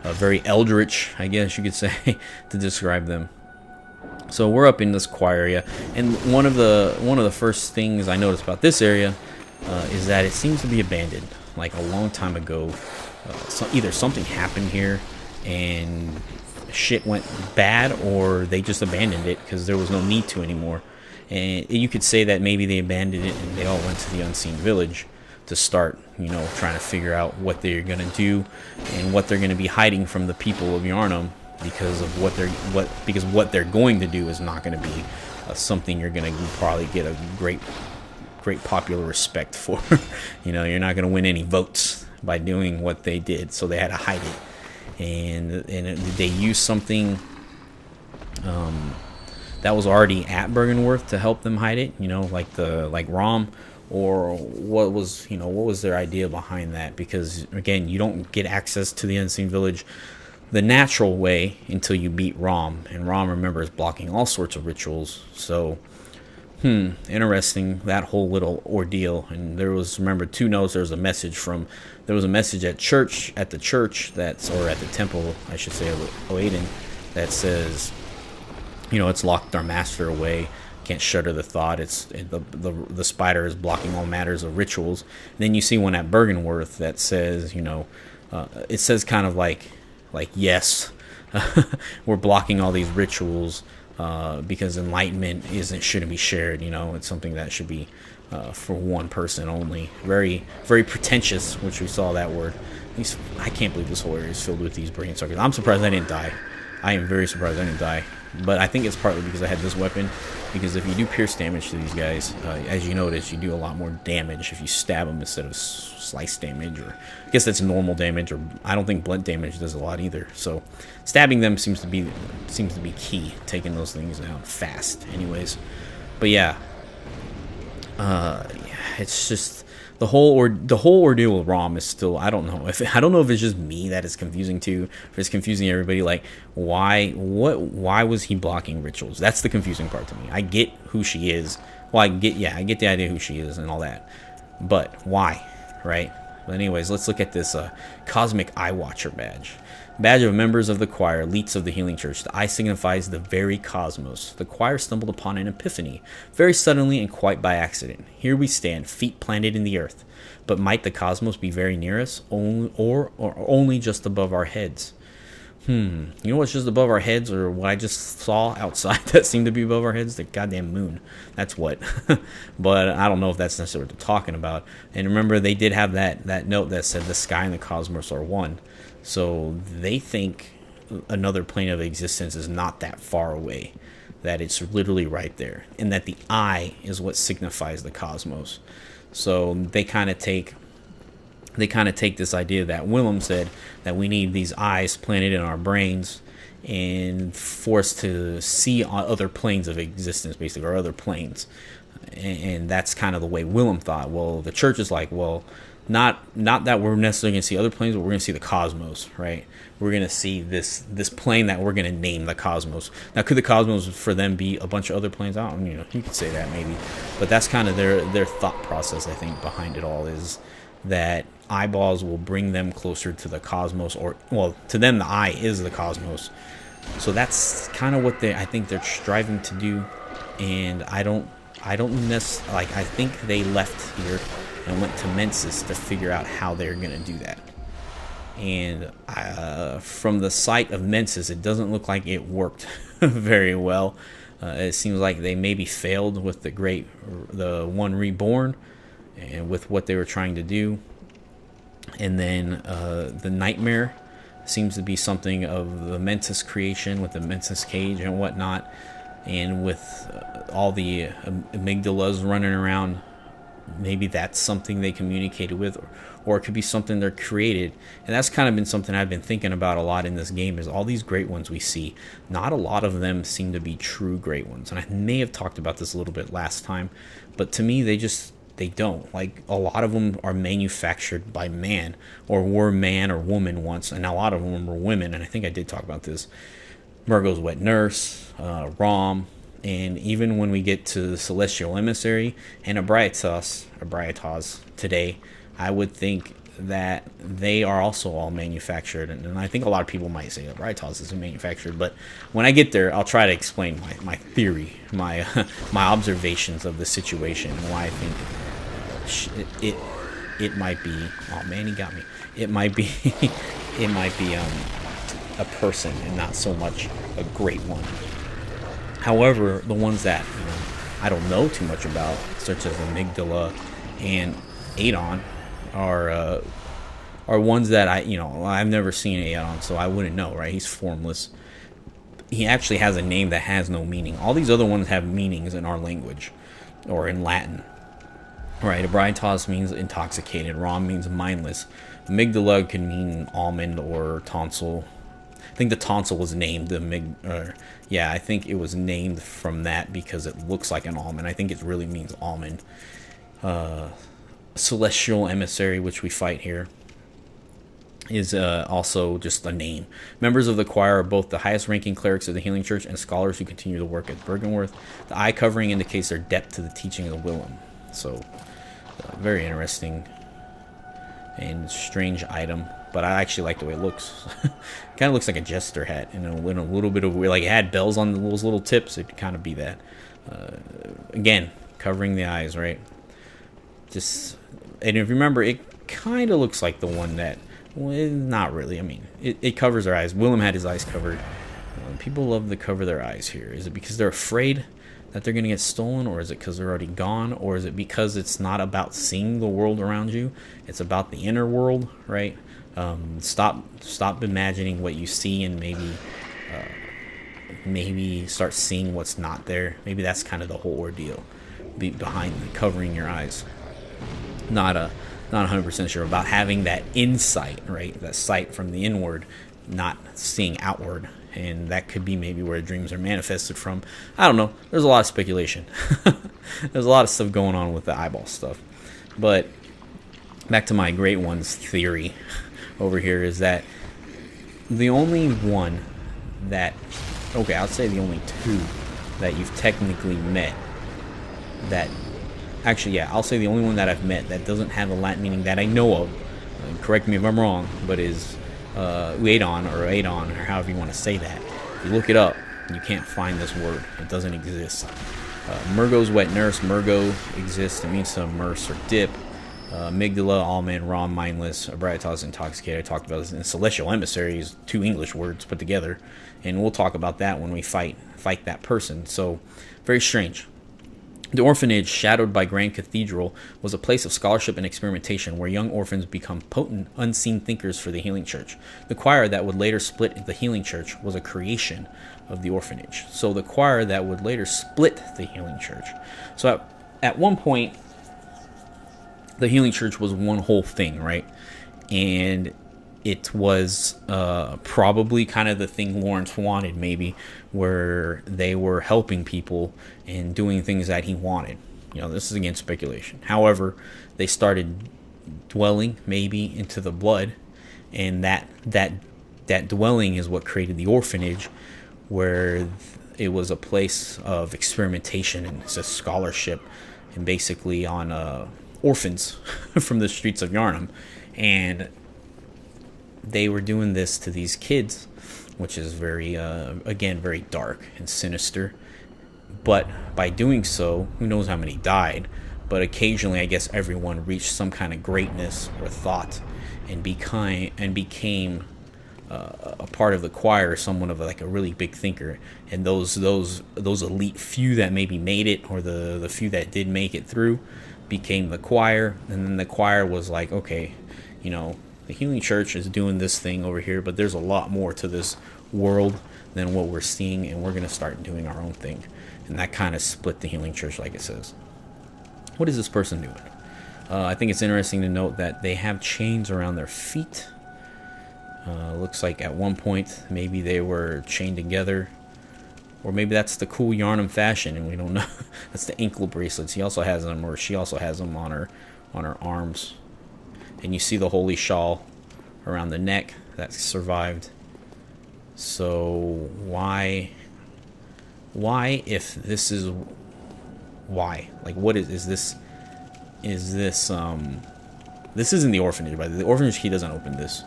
Very eldritch, I guess you could say, to describe them. So we're up in this choir area, and one of the first things I noticed about this area is that it seems to be abandoned, like a long time ago. So either something happened here and shit went bad, or they just abandoned it because there was no need to anymore. And you could say that maybe they abandoned it and they all went to the Unseen Village to start, trying to figure out what they're gonna do and what they're gonna be hiding from the people of Yharnam, because of what they're going to do is not going to be something you're going to probably get a great popular respect for. You're not going to win any votes by doing what they did, so they had to hide it. And they used something that was already at Bergenworth to help them hide it, like Rom, or what was their idea behind that? Because again, you don't get access to the Unseen Village the natural way until you beat Rom, and Rom, remember, is blocking all sorts of rituals. So interesting, that whole little ordeal. And there was, remember, 2 notes. There was a message at the church or at the temple, I should say, of Oaden, that says, it's locked our master away, can't shudder the thought, the spider is blocking all matters of rituals. And then you see one at Bergenworth that says, it says kind of like yes, we're blocking all these rituals because enlightenment shouldn't be shared. It's something that should be for one person only. Very, very pretentious, which we saw that word. I can't believe this whole area is filled with these brain suckers. I'm surprised I didn't die. I am very surprised I didn't die. But I think it's partly because I had this weapon. Because if you do pierce damage to these guys, as you notice, you do a lot more damage if you stab them instead of slice damage. Or I guess that's normal damage. Or I don't think blunt damage does a lot either. So stabbing them seems to be key. Taking those things down fast, anyways. But yeah, it's just the whole ordeal with Rom is still, I don't know if it's just me that is confusing too, if it's confusing everybody. Like, why was he blocking rituals? That's the confusing part to me. I get who she is. Well, I get the idea who she is and all that, but why, right? But anyways, let's look at this Cosmic Eye Watcher badge. Badge of members of the choir, elites of the Healing Church. The eye signifies the very cosmos. The choir stumbled upon an epiphany, very suddenly and quite by accident. Here we stand, feet planted in the earth. But might the cosmos be very near us, or only just above our heads? You know what's just above our heads, or what I just saw outside that seemed to be above our heads? The goddamn moon. That's what. But I don't know if that's necessarily what they're talking about. And remember, they did have that note that said the sky and the cosmos are one. So they think another plane of existence is not that far away, that it's literally right there, and that the eye is what signifies the cosmos. So they kind of take this idea that Willem said, that we need these eyes planted in our brains and forced to see other planes of existence, basically, or other planes. And that's kind of the way Willem thought. Well, the church is like, well, not that we're necessarily going to see other planes, but we're going to see the cosmos, right? We're going to see this plane that we're going to name the cosmos. Now, could the cosmos for them be a bunch of other planes? I don't, you could say that maybe, but that's kind of their thought process, I think, behind it all, is that eyeballs will bring them closer to the cosmos, or, well, to them the eye is the cosmos. So that's kind of what I think they're striving to do. And I don't necessarily, like, I think they left here and went to Mensis to figure out how they're going to do that. And from the site of Mensis, it doesn't look like it worked very well. It seems like they maybe failed with the one reborn, and with what they were trying to do. And then the nightmare seems to be something of the Mensis creation, with the Mensis cage and whatnot, and with all the amygdalas running around. Maybe that's something they communicated with, or it could be something they're created. And that's kind of been something I've been thinking about a lot in this game, is all these great ones we see, not a lot of them seem to be true great ones. And I may have talked about this a little bit last time, but to me, they don't. Like, a lot of them are manufactured by man, or were man or woman once, and a lot of them were women. And I think I did talk about this. Murgo's Wet Nurse, Rom, and even when we get to the Celestial Emissary and Ebrietas today, I would think that they are also all manufactured. And I think a lot of people might say Ebrietas isn't manufactured, but when I get there, I'll try to explain my theory, my observations of the situation, and why I think it might be. Oh man, he got me. It might be a person and not so much a great one. However, the ones that I don't know too much about, such as Amygdala and Adon, are ones that I've never seen Adon, so I wouldn't know, right? He's formless. He actually has a name that has no meaning. All these other ones have meanings in our language, or in Latin, right? Ebrietas means intoxicated. Rom means mindless. Amygdala can mean almond or tonsil. I think the tonsil was named I think it was named from that because it looks like an almond. I think it really means almond. Celestial Emissary, which we fight here, is also just a name. Members of the choir are both the highest ranking clerics of the Healing Church and scholars who continue to work at Bergenworth. The eye covering indicates their depth to the teaching of Willem. So, very interesting and strange item. But I actually like the way it looks. It kind of looks like a jester hat, and a little bit of weird, like it had bells on those little tips. It'd kind of be that. Again, covering the eyes, right? Just, and if you remember, it kind of looks like the one that, well, not really. I mean, it covers their eyes. Willem had his eyes covered. People love to cover their eyes here. Is it because they're afraid that they're going to get stolen, or is it because they're already gone, or is it because it's not about seeing the world around you? It's about the inner world, right? Stop imagining what you see, and maybe start seeing what's not there. Maybe that's kind of the whole ordeal behind covering your eyes. Not 100% sure about having that insight, right? That sight from the inward, not seeing outward. And that could be maybe where dreams are manifested from. I don't know. There's a lot of speculation. There's a lot of stuff going on with the eyeball stuff. But back to my great ones theory over here, is that the only one that, okay, I'll say the only two that you've technically met that, actually, yeah, I'll say the only one that I've met that doesn't have a Latin meaning that I know of, correct me if I'm wrong, but is Uadon, or however you want to say that. If you look it up, you can't find this word. It doesn't exist. Murgo's wet nurse. Murgo exists. It means to immerse or dip. Amygdala, almond, raw, mindless. Ebrietas, intoxicated. I talked about this. And celestial emissary is 2 English words put together, and we'll talk about that when we fight that person. So, very strange. The orphanage, shadowed by Grand Cathedral, was a place of scholarship and experimentation where young orphans become potent, unseen thinkers for the Healing Church. The choir that would later split the Healing Church was a creation of the orphanage. So the choir that would later split the Healing Church. So at one point, the Healing Church was one whole thing, right? And it was probably kind of the thing Lawrence wanted, maybe, where they were helping people and doing things that he wanted. This is again speculation. However, they started dwelling maybe into the blood, and that dwelling is what created the orphanage, where it was a place of experimentation and it's a scholarship, and basically on orphans from the streets of Yharnam. And they were doing this to these kids, which is very, again, very dark and sinister. But by doing so, who knows how many died, but occasionally I guess everyone reached some kind of greatness or thought and became a part of the choir, someone of like a really big thinker. And those elite few that maybe made it, or the few that did make it through, became the choir. And then the choir was like, okay, the Healing Church is doing this thing over here, but there's a lot more to this world than what we're seeing, and we're going to start doing our own thing. And that kind of split the Healing Church, like it says. What is this person doing? I think it's interesting to note that they have chains around their feet. Looks like at one point maybe they were chained together, or maybe that's the cool Yharnam fashion, and we don't know. That's the ankle bracelets. He also has them, or she also has them on her arms. And you see the holy shawl around the neck that survived. So why if this is why? Like, what is this? Is this this isn't the orphanage, by the orphanage key doesn't open this.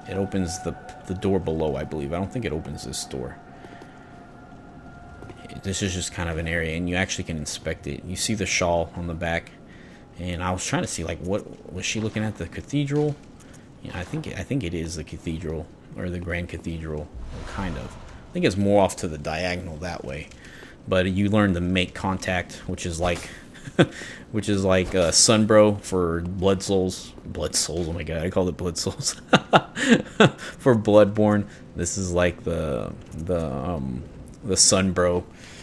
It opens the door below, I believe. I don't think it opens this door. This is just kind of an area, and you actually can inspect it. You see the shawl on the back. And I was trying to see, like, what was she looking at? The cathedral? I think it is the cathedral, or the Grand Cathedral, kind of. I think it's more off to the diagonal that way. But you learn to make contact, which is like Sunbro for Blood Souls. Blood Souls, oh my god, I called it Blood Souls. For Bloodborne, this is like the Sunbro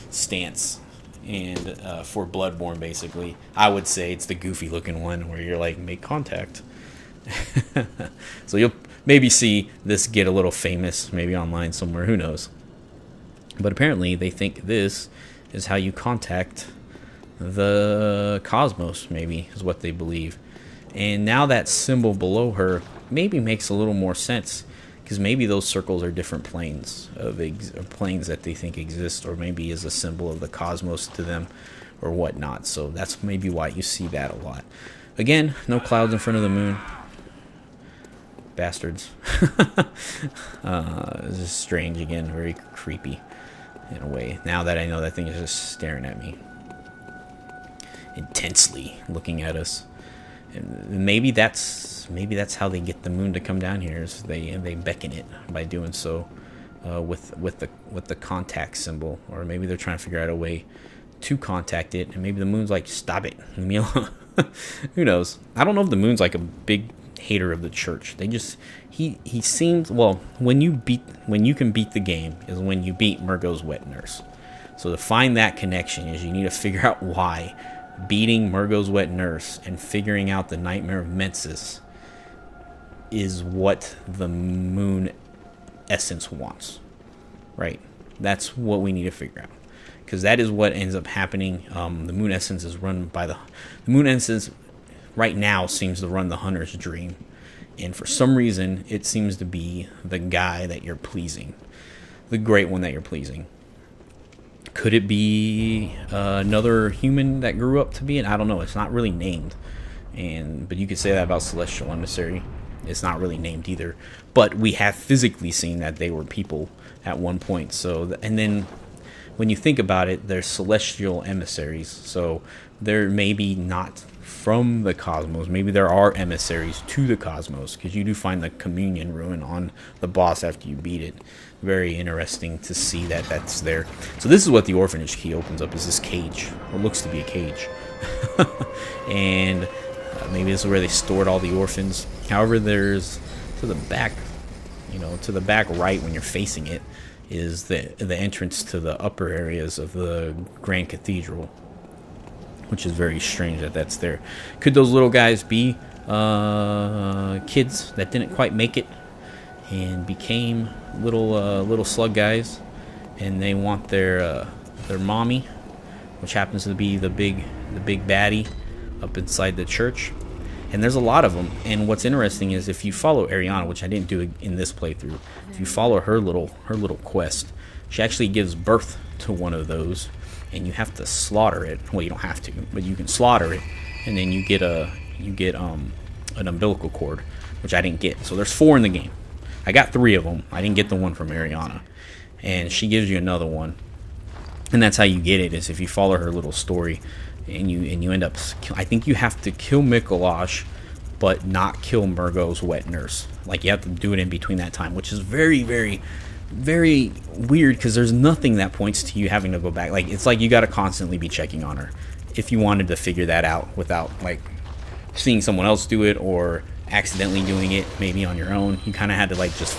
stance. And for Bloodborne, basically, I would say it's the goofy looking one where you're like, make contact. So you'll maybe see this get a little famous, maybe online somewhere, who knows. But apparently they think this is how you contact the cosmos, maybe, is what they believe. And now that symbol below her maybe makes a little more sense, because maybe those circles are different planes planes that they think exist, or maybe is a symbol of the cosmos to them, or whatnot. So that's maybe why you see that a lot. Again, no clouds in front of the moon. Bastards. This is strange again, very creepy in a way. Now that I know that thing is just staring at me intensely, looking at us. And maybe that's how they get the moon to come down here. Is they beckon it by doing so with the contact symbol, or maybe they're trying to figure out a way to contact it, and maybe the moon's like, stop it, leave me alone. Who knows? I don't know if the moon's like a big hater of the church. They just he seems, well, when you can beat the game is when you beat Murgo's wet nurse. So to find that connection is you need to figure out why beating Murgo's wet nurse and figuring out the nightmare of Mensis is what the moon essence wants, right? That's what we need to figure out, because that is what ends up happening. The moon essence is run by the moon essence right now seems to run the hunter's dream, and for some reason it seems to be the guy that you're pleasing, the great one that you're pleasing. Could it be another human that grew up to be it? I don't know. It's not really named, but you could say that about Celestial Emissary. it's not really named either. But we have physically seen that they were people at one point. So, and then when you think about it, they're celestial emissaries. So they're maybe not from the cosmos. Maybe there are emissaries to the cosmos, because you do find the communion ruin on the boss after you beat it. Very interesting to see that that's there. So this is what the orphanage key opens up, is this cage. What looks to be a cage. And maybe this is where they stored all the orphans. However, there's to the back, to the back right when you're facing it, is the entrance to the upper areas of the Grand Cathedral, which is very strange that that's there. Could those little guys be kids that didn't quite make it and became little slug guys, and they want their mommy, which happens to be the big baddie up inside the church? And there's a lot of them. And what's interesting is, if you follow Ariana, which I didn't do in this playthrough, if you follow her little quest, she actually gives birth to one of those, and you have to slaughter it. Well, you don't have to, but you can slaughter it, and then you get an umbilical cord, which I didn't get. So there's 4 in the game. I got 3 of them. I didn't get the one from Ariana, and she gives you another one, and that's how you get it. Is if you follow her little story. And you end up, I think you have to kill Mikolash, but not kill Murgo's wet nurse. Like, you have to do it in between that time, which is very, very, very weird, because there's nothing that points to you having to go back. Like, it's like you got to constantly be checking on her if you wanted to figure that out without, like, seeing someone else do it or accidentally doing it maybe on your own. You kind of had to, like, just,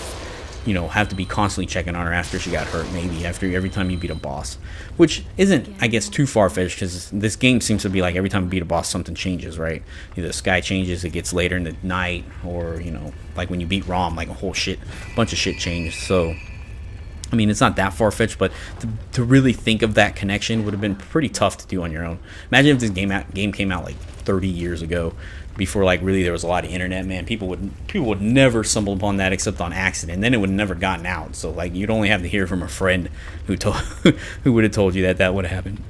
have to be constantly checking on her after she got hurt, maybe every time you beat a boss, which isn't, I guess, too far-fetched, because this game seems to be like every time you beat a boss, something changes, right? Either the sky changes, it gets later in the night, or, like when you beat Rom, like a whole bunch of shit changed. So, I mean, it's not that far-fetched, but to really think of that connection would have been pretty tough to do on your own. Imagine if this game came out like 30 years ago, before, like, really there was a lot of internet, man. People would never stumble upon that except on accident, and then it would have never gotten out. So, like, you'd only have to hear from a friend who would have told you that would have happened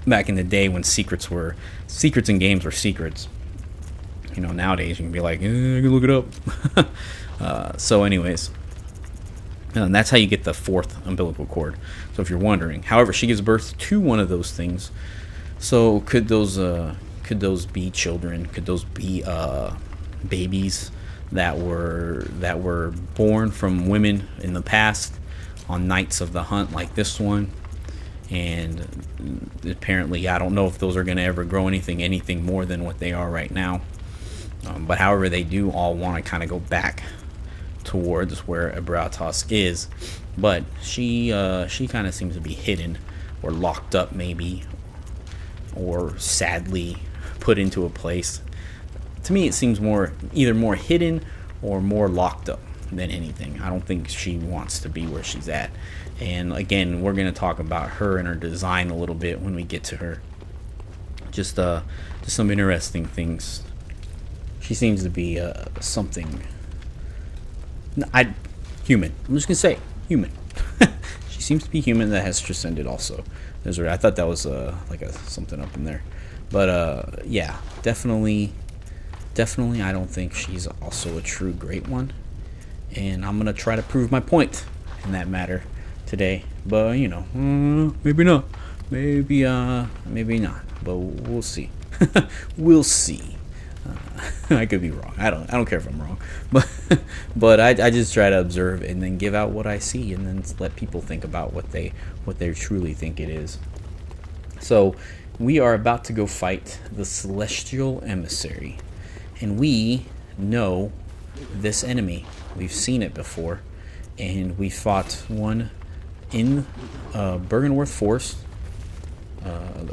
back in the day, when secrets in games were secrets. Nowadays you can be like, I can look it up. So anyways, and that's how you get the 4th umbilical cord. So if you're wondering, however, she gives birth to one of those things. So could those be children? Could those be babies that were born from women in the past on nights of the hunt, like this one? And apparently, I don't know if those are going to ever grow anything more than what they are right now. But however, they do all want to kind of go back towards where Ebrietas is. But she kind of seems to be hidden or locked up, maybe, or sadly put into a place. To me, it seems either more hidden or more locked up than anything. I don't think she wants to be where she's at. And again, we're going to talk about her and her design a little bit when we get to her. Just some interesting things. She seems to be something. Human. I'm just going to say human. She seems to be human that has transcended also. I thought that was something up in there. But yeah, definitely I don't think she's also a true great one. And I'm going to try to prove my point in that matter today. But, maybe not. Maybe not. But we'll see. We'll see. I could be wrong. I don't care if I'm wrong. But I just try to observe and then give out what I see, and then let people think about what they truly think it is. So we are about to go fight the Celestial Emissary, and we know this enemy. We've seen it before, and we fought one in Bergenworth Forest,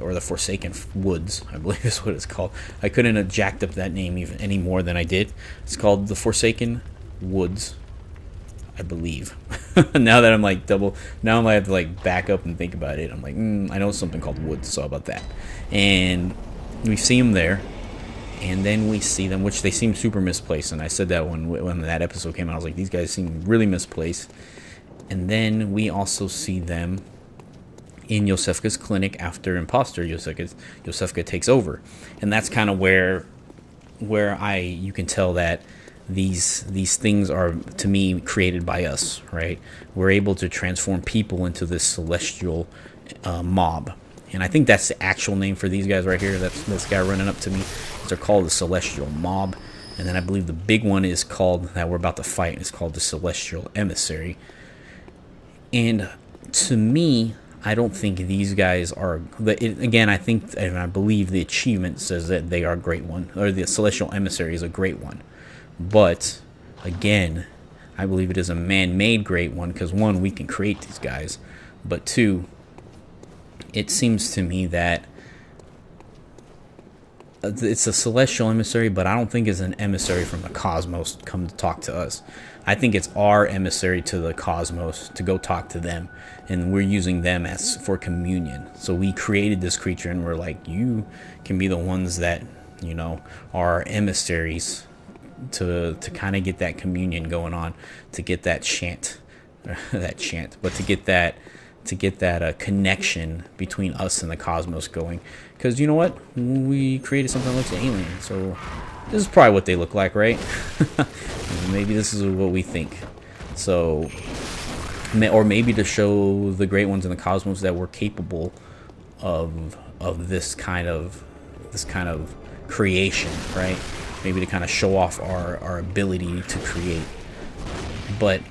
or the Forsaken Woods, I believe is what it's called. I couldn't have jacked up that name even any more than I did. It's called the Forsaken Woods, I believe. Now that I'm like now I might have to like back up and think about it. I'm like, I know something called Woods, so how about that? And we see them there, and then we see them, which they seem super misplaced. And I said that when that episode came out, I was like, these guys seem really misplaced. And then we also see them in Yosefka's clinic after Imposter Yosefka takes over, and that's kind of where you can tell that these things are, to me, created by us, right? We're able to transform people into this celestial mob. And I think that's the actual name for these guys right here. That's this guy running up to me. They're called the Celestial Mob. And then I believe the big one is called, that we're about to fight, is called the Celestial Emissary. And to me, I don't think these guys are... Again, I think, and I believe the achievement says that they are a great one. Or the Celestial Emissary is a great one. But, again, I believe it is a man-made great one. Because, one, we can create these guys. But, two... it seems to me that it's a celestial emissary, but I don't think it's an emissary from the cosmos come to talk to us. I think it's our emissary to the cosmos to go talk to them, and we're using them as for communion. So we created this creature, and we're like, you can be the ones that, you know, are emissaries to kind of get that communion going on, to get that chant, but to get that connection between us and the cosmos going. Because you know what? We created something that looks alien. So this is probably what they look like, right? Maybe this is what we think. So, or maybe to show the great ones in the cosmos that we're capable of this kind of creation, right? Maybe to kind of show off our ability to create. But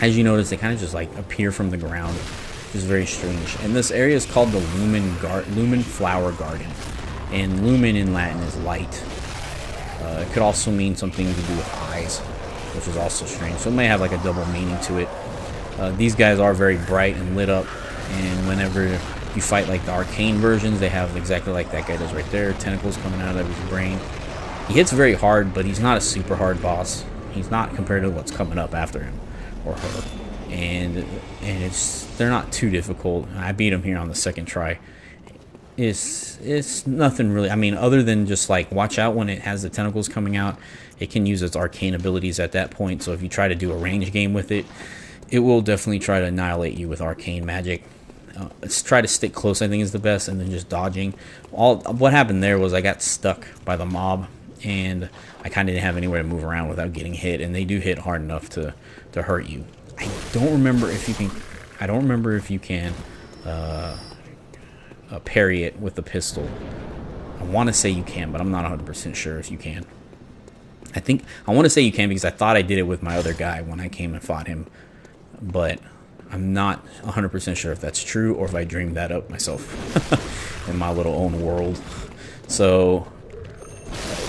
as you notice, they kind of just like appear from the ground, which is very strange. And this area is called the Lumen Flower Garden. And lumen in Latin is light. It could also mean something to do with eyes, which is also strange. So it may have like a double meaning to it. These guys are very bright and lit up. And whenever you fight like the arcane versions, they have exactly like that guy does right there. Tentacles coming out of his brain. He hits very hard, but he's not a super hard boss. He's not compared to what's coming up after him. Or her, and they're not too difficult. I beat him here on the second try. It's nothing really. I mean, other than just like watch out when it has the tentacles coming out. It can use its arcane abilities at that point. So if you try to do a range game with it, it will definitely try to annihilate you with arcane magic. Let's try to stick close, I think, is the best, and then just dodging. What happened there was I got stuck by the mob, and I kind of didn't have anywhere to move around without getting hit, and they do hit hard enough to hurt you. I don't remember if you can parry it with the pistol. I want to say you can, but I'm not 100% sure if you can. I want to say you can because I thought I did it with my other guy when I came and fought him, but I'm not 100% sure if that's true or if I dreamed that up myself in my little own world. So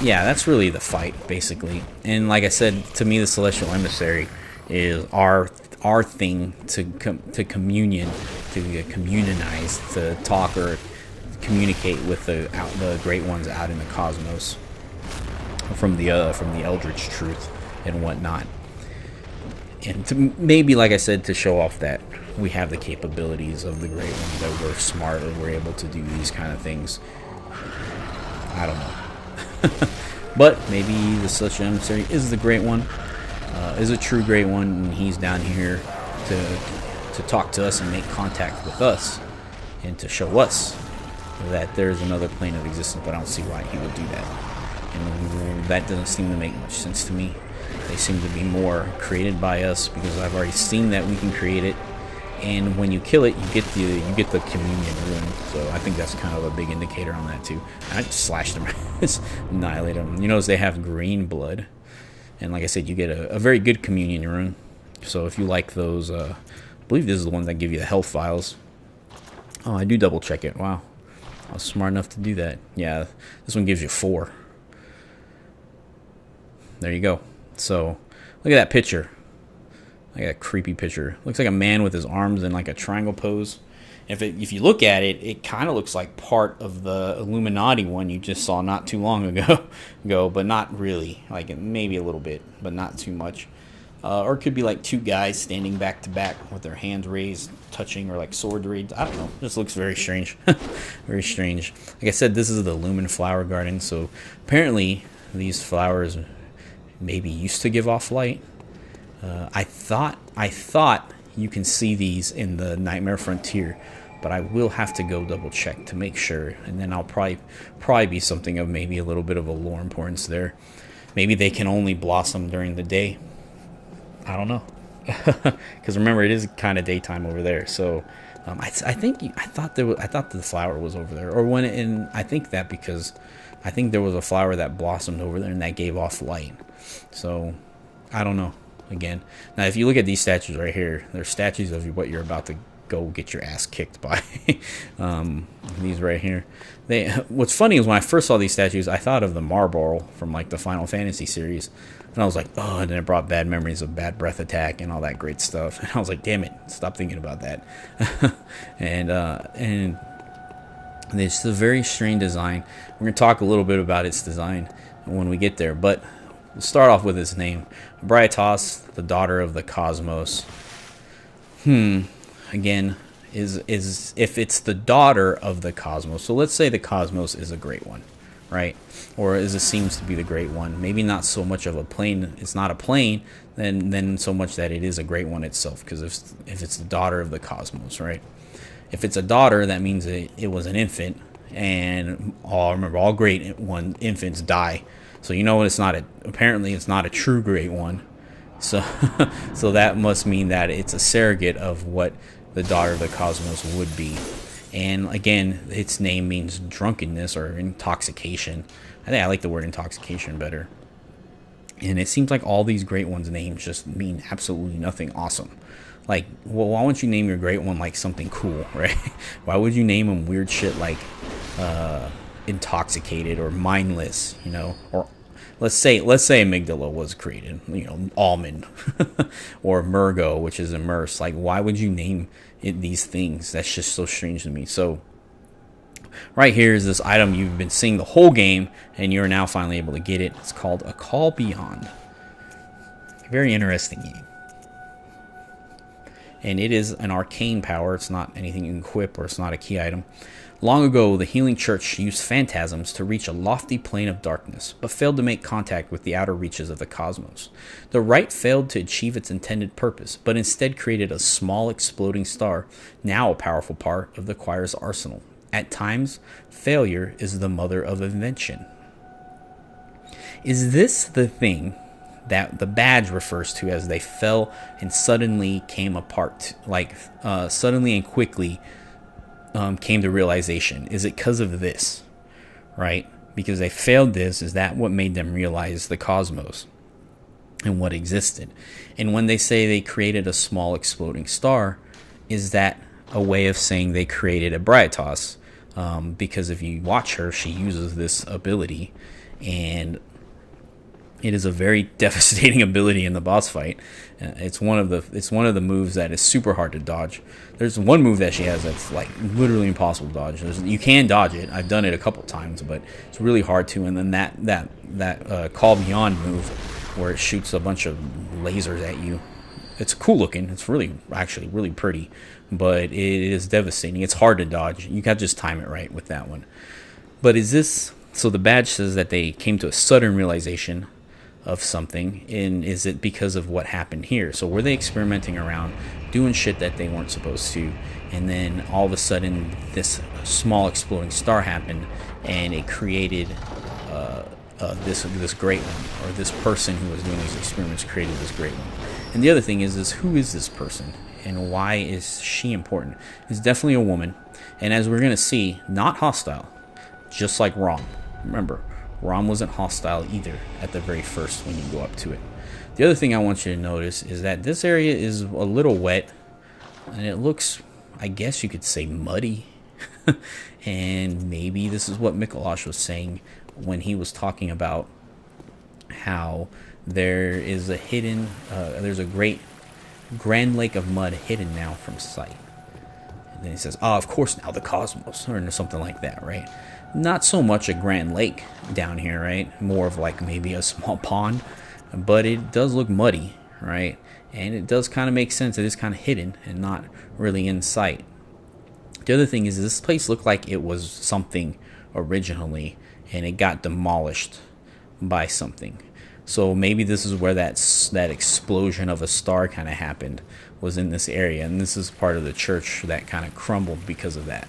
yeah, that's really the fight, basically. And like I said, to me, the Celestial Emissary is our thing to communion, to communionize, to talk or communicate with the great ones out in the cosmos from the Eldritch truth and whatnot. And to maybe, like I said, to show off that we have the capabilities of the great ones, that we're smart and we're able to do these kind of things. I don't know. But maybe the Celestial Emissary is the great one, is a true great one, and he's down here to talk to us and make contact with us and to show us that there's another plane of existence, but I don't see why he would do that. And that doesn't seem to make much sense to me. They seem to be more created by us because I've already seen that we can create it. And when you kill it, you get the communion rune. So I think that's kind of a big indicator on that too. I just slashed them, just annihilate them. You notice they have green blood, and like I said, you get a very good communion rune. So if you like those, I believe this is the one that give you the health vials. Oh, I do double check it. Wow, I was smart enough to do that. Yeah, this one gives you 4. There you go. So look at that picture. Like a creepy picture. Looks like a man with his arms in like a triangle pose. If you look at it, it kind of looks like part of the Illuminati one you just saw not too long ago, but not really. Like maybe a little bit, but not too much. Or it could be like 2 guys standing back to back with their hands raised, touching, or like sword raised. I don't know. This looks very strange. Very strange. Like I said, this is the Lumen Flower Garden. So apparently these flowers maybe used to give off light. I thought you can see these in the Nightmare Frontier, but I will have to go double check to make sure, and then I'll probably be something of maybe a little bit of a lore importance there. Maybe they can only blossom during the day. I don't know. Because remember, it is kind of daytime over there. So I thought the flower was over there, or when and I think that because I think there was a flower that blossomed over there and that gave off light. So I don't know. Again, now if you look at these statues right here, they're statues of what you're about to go get your ass kicked by. These right here. What's funny is when I first saw these statues, I thought of the Marble from like the Final Fantasy series, and I was like, oh, and then it brought bad memories of Bad Breath Attack and all that great stuff. And I was like, damn it, stop thinking about that. and it's a very strange design. We're gonna talk a little bit about its design when we get there, but we'll start off with its name, Ebrietas, the daughter of the cosmos. Again, is if it's the daughter of the cosmos, so let's say the cosmos is a great one, right? Or as it seems to be the great one. Maybe not so much of a plane, it's not a plane, then so much that it is a great one itself, because if it's the daughter of the cosmos, right? If it's a daughter, that means it was an infant, and remember, all great infants die. So you know apparently it's not a true great one. So so that must mean that it's a surrogate of what the daughter of the cosmos would be. And again, its name means drunkenness or intoxication. I think I like the word intoxication better. And it seems like all these great ones' names just mean absolutely nothing awesome. Like, well, why wouldn't you name your great one like something cool, right? Why would you name them weird shit like intoxicated or mindless, you know? Or let's say amygdala was created, you know, almond, or Murgo, which is immersed. Like, why would you name it these things? That's just so strange to me. So right here is this item you've been seeing the whole game, and you're now finally able to get it. It's called A Call Beyond. Very interesting game. And it is an arcane power. It's not anything you can equip, or it's not a key item. Long ago, the Healing Church used phantasms to reach a lofty plane of darkness, but failed to make contact with the outer reaches of the cosmos. The rite failed to achieve its intended purpose, but instead created a small exploding star, now a powerful part of the choir's arsenal. At times, failure is the mother of invention. Is this the thing that the badge refers to as they fell and suddenly came apart, like suddenly and quickly came to realization? Is it because of this, right? Because they failed this, is that what made them realize the cosmos and what existed? And when they say they created a small exploding star, is that a way of saying they created Ebrietas? Because if you watch her, she uses this ability, and it is a very devastating ability in the boss fight. It's one of the moves that is super hard to dodge. There's one move that she has that's like literally impossible to dodge. You can dodge it. I've done it a couple times, but it's really hard to. And then that Call Beyond move, where it shoots a bunch of lasers at you. It's cool looking. It's actually really pretty, but it is devastating. It's hard to dodge. You gotta just time it right with that one. But is this? So the badge says that they came to a sudden realization of something, and is it because of what happened here? So were they experimenting around, doing shit that they weren't supposed to, and then all of a sudden this small exploding star happened, and it created this great one, or this person who was doing these experiments created this great one. And the other thing is who is this person, and why is she important? It's definitely a woman, and as we're gonna see, not hostile, just like Rom. Remember, Rom wasn't hostile either at the very first when you go up to it. The other thing I want you to notice is that this area is a little wet, and it looks, I guess you could say, muddy. And maybe this is what Mikolash was saying when he was talking about how there is a hidden, there's a great grand lake of mud hidden now from sight. And then he says, of course, now the cosmos, or something like that, right? Not so much a grand lake down here, right? More of like maybe a small pond, but it does look muddy, right? And it does kind of make sense. It is kind of hidden and not really in sight. The other thing is this place looked like it was something originally, and it got demolished by something. So maybe this is where that explosion of a star kind of happened, was in this area, and this is part of the church that kind of crumbled because of that.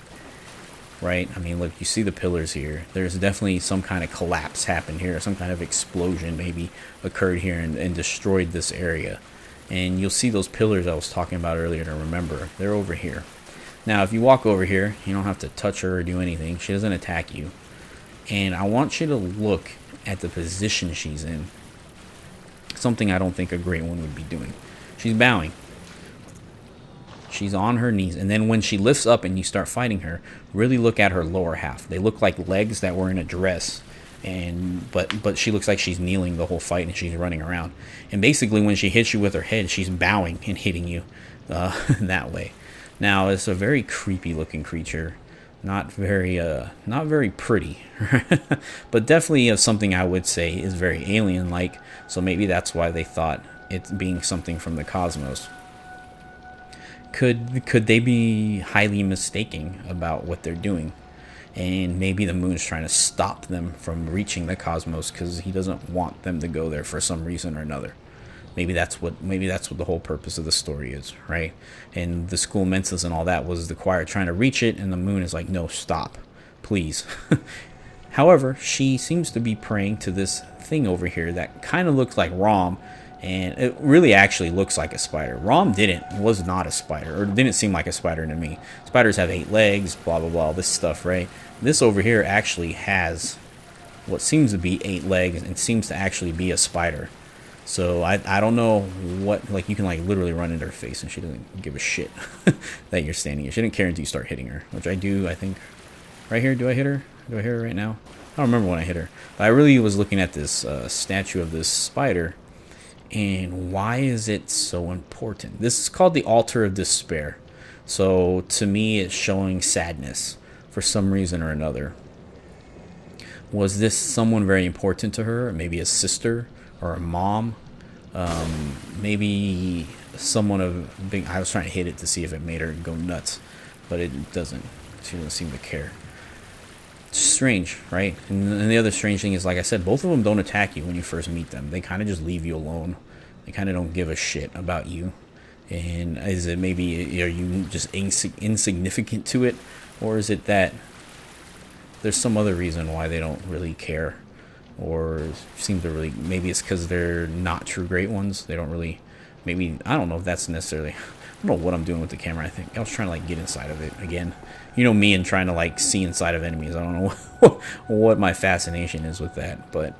right? I mean, look, you see the pillars here. There's definitely some kind of collapse happened here. Some kind of explosion maybe occurred here and destroyed this area. And you'll see those pillars I was talking about earlier to remember. They're over here. Now, if you walk over here, you don't have to touch her or do anything. She doesn't attack you. And I want you to look at the position she's in. Something I don't think a great one would be doing. She's bowing. She's on her knees. And then when she lifts up and you start fighting her, really look at her lower half. They look like legs that were in a dress. But she looks like she's kneeling the whole fight and she's running around. And basically when she hits you with her head, she's bowing and hitting you that way. Now, it's a very creepy looking creature. Not very pretty, but definitely something I would say is very alien-like. So maybe that's why they thought it being something from the cosmos. Could they be highly mistaking about what they're doing? And maybe the moon's trying to stop them from reaching the cosmos because he doesn't want them to go there for some reason or another. Maybe that's what the whole purpose of the story is, right? And the school menses and all that was the choir trying to reach it, and the moon is like, no, stop, please. However, she seems to be praying to this thing over here that kind of looks like Rom, and it really actually looks like a spider. Rom was not a spider, or didn't seem like a spider to me. Spiders have 8 legs, blah, blah, blah, this stuff, right? This over here actually has what seems to be 8 legs and seems to actually be a spider. So I don't know what, like, you can like literally run into her face and she doesn't give a shit that you're standing here. She didn't care until you start hitting her, which I do, I think. Right here, do I hit her? Do I hit her right now? I don't remember when I hit her. But I really was looking at this statue of this spider, and why is it so important? This is called the Altar of Despair. So to me, it's showing sadness for some reason or another. Was this someone very important to her? Maybe a sister? Or a mom, maybe someone of big. I was trying to hit it to see if it made her go nuts, but it doesn't. She doesn't seem to care. It's strange, right? And the other strange thing is, like I said, both of them don't attack you when you first meet them. They kind of just leave you alone. They kind of don't give a shit about you. And is it maybe, are you just insignificant to it, or is it that there's some other reason why they don't really care? Or seem to really, maybe it's because they're not true great ones. They don't really, maybe, I don't know if that's necessarily, I don't know what I'm doing with the camera. I think I was trying to like get inside of it again. You know me and trying to like see inside of enemies. I don't know what my fascination is with that, but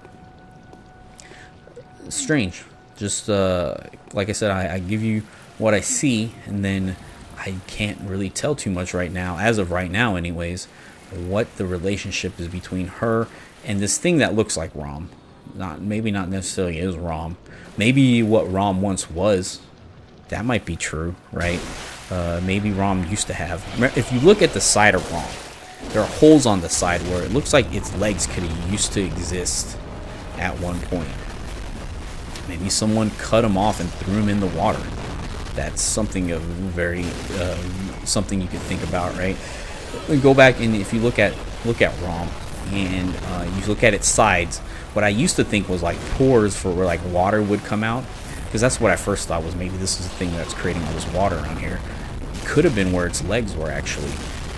strange. Just like I said, I give you what I see, and then I can't really tell too much right now, as of right now anyways, what the relationship is between her and this thing that looks like Rom. Maybe not necessarily is Rom. Maybe what Rom once was. That might be true, right? Maybe Rom used to have. If you look at the side of Rom, there are holes on the side where it looks like its legs could have used to exist at one point. Maybe someone cut him off and threw him in the water. That's something of very something you could think about, right? Go back and if you look at Rom, and you look at its sides, what I used to think was like pores for where like water would come out, because that's what I first thought was maybe this is the thing that's creating all this water around here. It could have been where its legs were actually,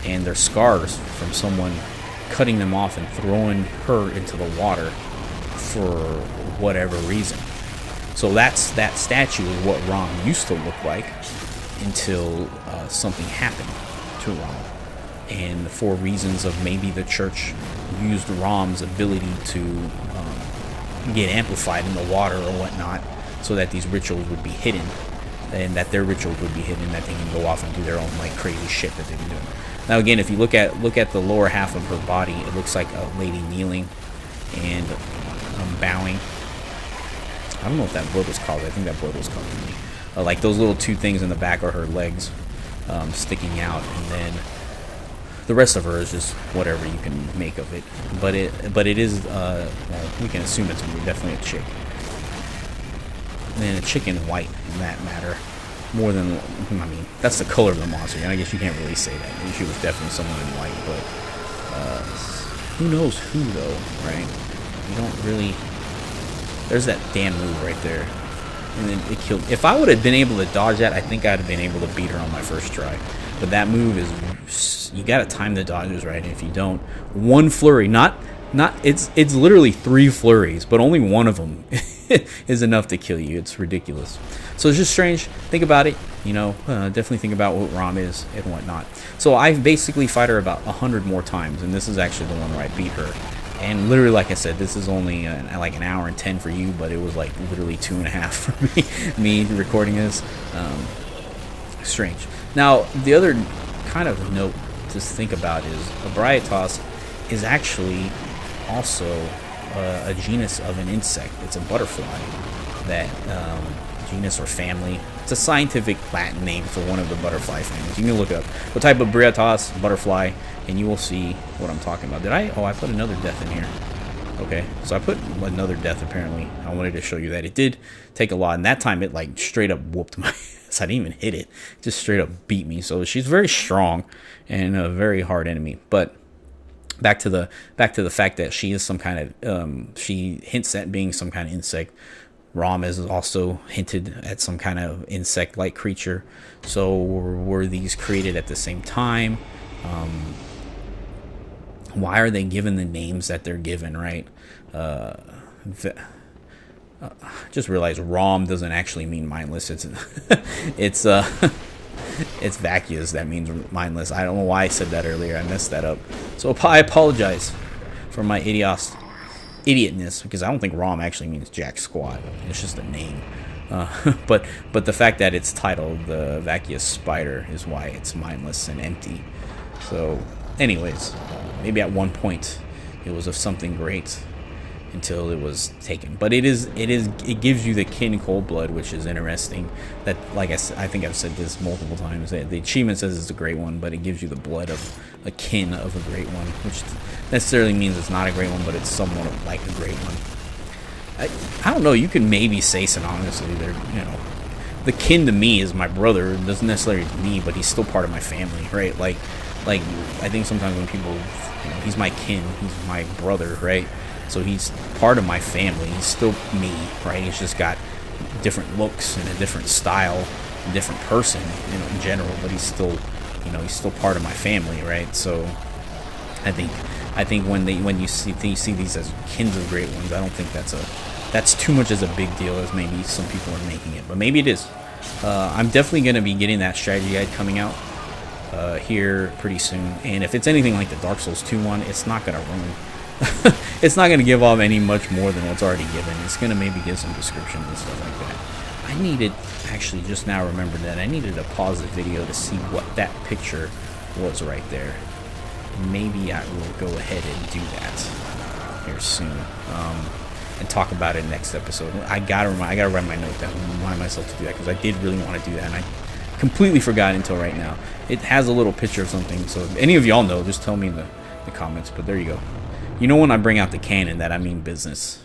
and they're scars from someone cutting them off and throwing her into the water for whatever reason. So that statue is what Rom used to look like until something happened to Rom. And for reasons of maybe the church used Rom's ability to get amplified in the water or whatnot, so that these rituals would be hidden, and that their rituals would be hidden, that they can go off and do their own like crazy shit that they've been doing. Now again, if you look at the lower half of her body, it looks like a lady kneeling and bowing. I don't know if that blood was called. I think that blood was called to me. Like those little 2 things in the back are her legs sticking out, and then the rest of her is just whatever you can make of it. But it is, well, we can assume it's definitely a chick. And a chick in white, in that matter. More than, I mean, that's the color of the monster. And I guess you can't really say that. Maybe she was definitely someone in white, but who knows who, though, right? You don't really... There's that damn move right there. And then it killed... If I would have been able to dodge that, I think I'd have been able to beat her on my first try. But that move is, you gotta time the dodges right. And if you don't, one flurry, not it's literally 3 flurries, but only one of them is enough to kill you. It's ridiculous. So it's just strange. Think about it. Definitely think about what ROM is and whatnot. So I basically fight her about 100 more times, and this is actually the one where I beat her. And literally, like I said, this is only like an hour and 10 for you, but it was like literally 2.5 for me recording this. Strange. Now, the other kind of note to think about is Ebrietas is actually also a genus of an insect. It's a butterfly. That genus or family. It's a scientific Latin name for one of the butterfly families. You can look up what type of Ebrietas butterfly, and you will see what I'm talking about. Did I? Oh, I put another death in here. Okay, so I put another death apparently. I wanted to show you that it did take a lot, and that time it like straight up whooped my ass. I didn't even hit it; just straight up beat me. So she's very strong and a very hard enemy. But back to the fact that she is some kind of she hints at being some kind of insect. Rom is also hinted at some kind of insect-like creature. So were these created at the same time? Why are they given the names that they're given, right? Just realized Rom doesn't actually mean mindless. It's vacuous that means mindless. I don't know why I said that earlier. I messed that up. So I apologize for my idiotness, because I don't think ROM actually means jack squat. It's just a name. But the fact that it's titled the Vacuous Spider is why it's mindless and empty. So anyways, maybe at one point it was of something great until it was taken. But it gives you the kin cold blood, which is interesting. That, like I think I've said this multiple times, the achievement says it's a great one, but it gives you the blood of a kin of a great one, which necessarily means it's not a great one, but it's somewhat like a great one. I don't know, you could maybe say synonymously there, the kin to me is my brother. It doesn't necessarily me, but he's still part of my family, right? Like I think sometimes when people, he's my kin, he's my brother, right? So he's part of my family. He's still me, right? He's just got different looks and a different style, a different person, in general. But he's still, he's still part of my family, right? So I think when you see these as kins of great ones, I don't think that's too much as a big deal as maybe some people are making it. But maybe it is. I'm definitely going to be getting that strategy guide coming out here pretty soon. And if it's anything like the Dark Souls 2 one, it's not going to ruin. It's not going to give off any much more than what's already given. It's going to maybe give some descriptions and stuff like that. I needed, actually just now remembered that I needed to pause the video to see what that picture was right there. Maybe I will go ahead and do that here soon, and talk about it next episode. I gotta write my note down and remind myself to do that, because I did really want to do that, and I completely forgot until right now. It has a little picture of something, so if any of y'all know, just tell me in the comments. But there you go. When I bring out the canon, that I mean business.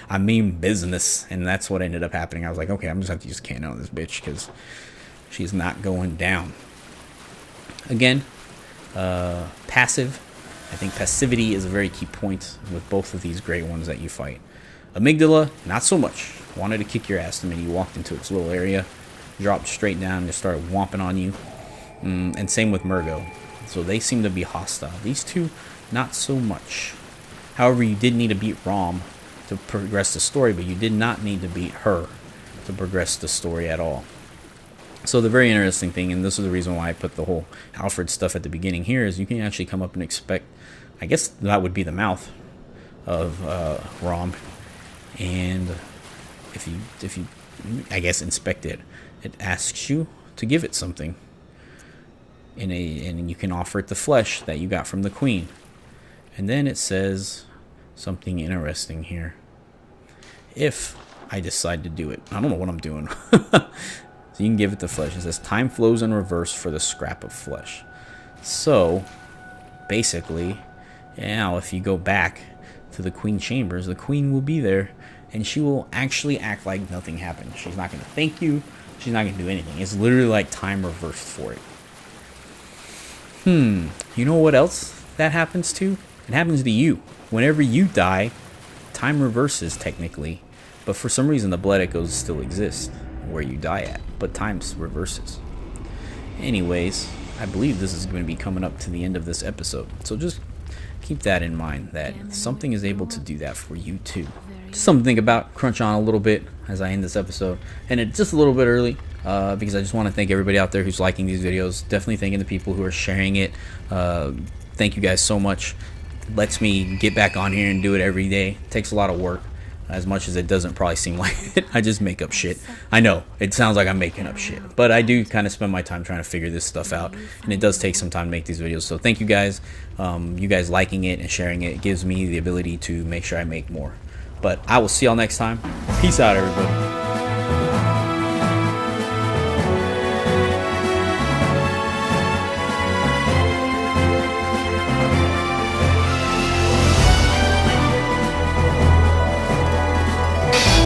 I mean business, and that's what ended up happening. I was like, okay, I'm just going to have to use canon on this bitch, because she's not going down. Again, passive. I think passivity is a very key point with both of these great ones that you fight. Amygdala, not so much. Wanted to kick your ass the minute you walked into its little area, dropped straight down and just started whomping on you. And same with Murgo. So they seem to be hostile. These two, not so much. However, you did need to beat Rom to progress the story, but you did not need to beat her to progress the story at all. So the very interesting thing, and this is the reason why I put the whole Alfred stuff at the beginning here, is you can actually come up and expect, I guess that would be the mouth of Rom, and if you I guess inspect it, it asks you to give it something, and you can offer it the flesh that you got from the queen. And then it says something interesting here. If I decide to do it, I don't know what I'm doing. So you can give it the flesh. It says time flows in reverse for the scrap of flesh. So basically, now if you go back to the queen chambers, the queen will be there, and she will actually act like nothing happened. She's not going to thank you. She's not going to do anything. It's literally like time reversed for it. You know what else that happens to? It happens to you. Whenever you die, time reverses technically, but for some reason the blood echoes still exist where you die at, but time reverses. Anyways, I believe this is going to be coming up to the end of this episode. So just keep that in mind, that something is able to do that for you too. Just something to think about, crunch on a little bit as I end this episode. And it's just a little bit early because I just want to thank everybody out there who's liking these videos. Definitely thanking the people who are sharing it. Thank you guys so much. It lets me get back on here and do it every day. It takes a lot of work. As much as it doesn't probably seem like it, I just make up shit. I know, it sounds like I'm making up shit, but I do kind of spend my time trying to figure this stuff out, and it does take some time to make these videos. So thank you guys. You guys liking it and sharing it gives me the ability to make sure I make more. But I will see y'all next time. Peace out, everybody.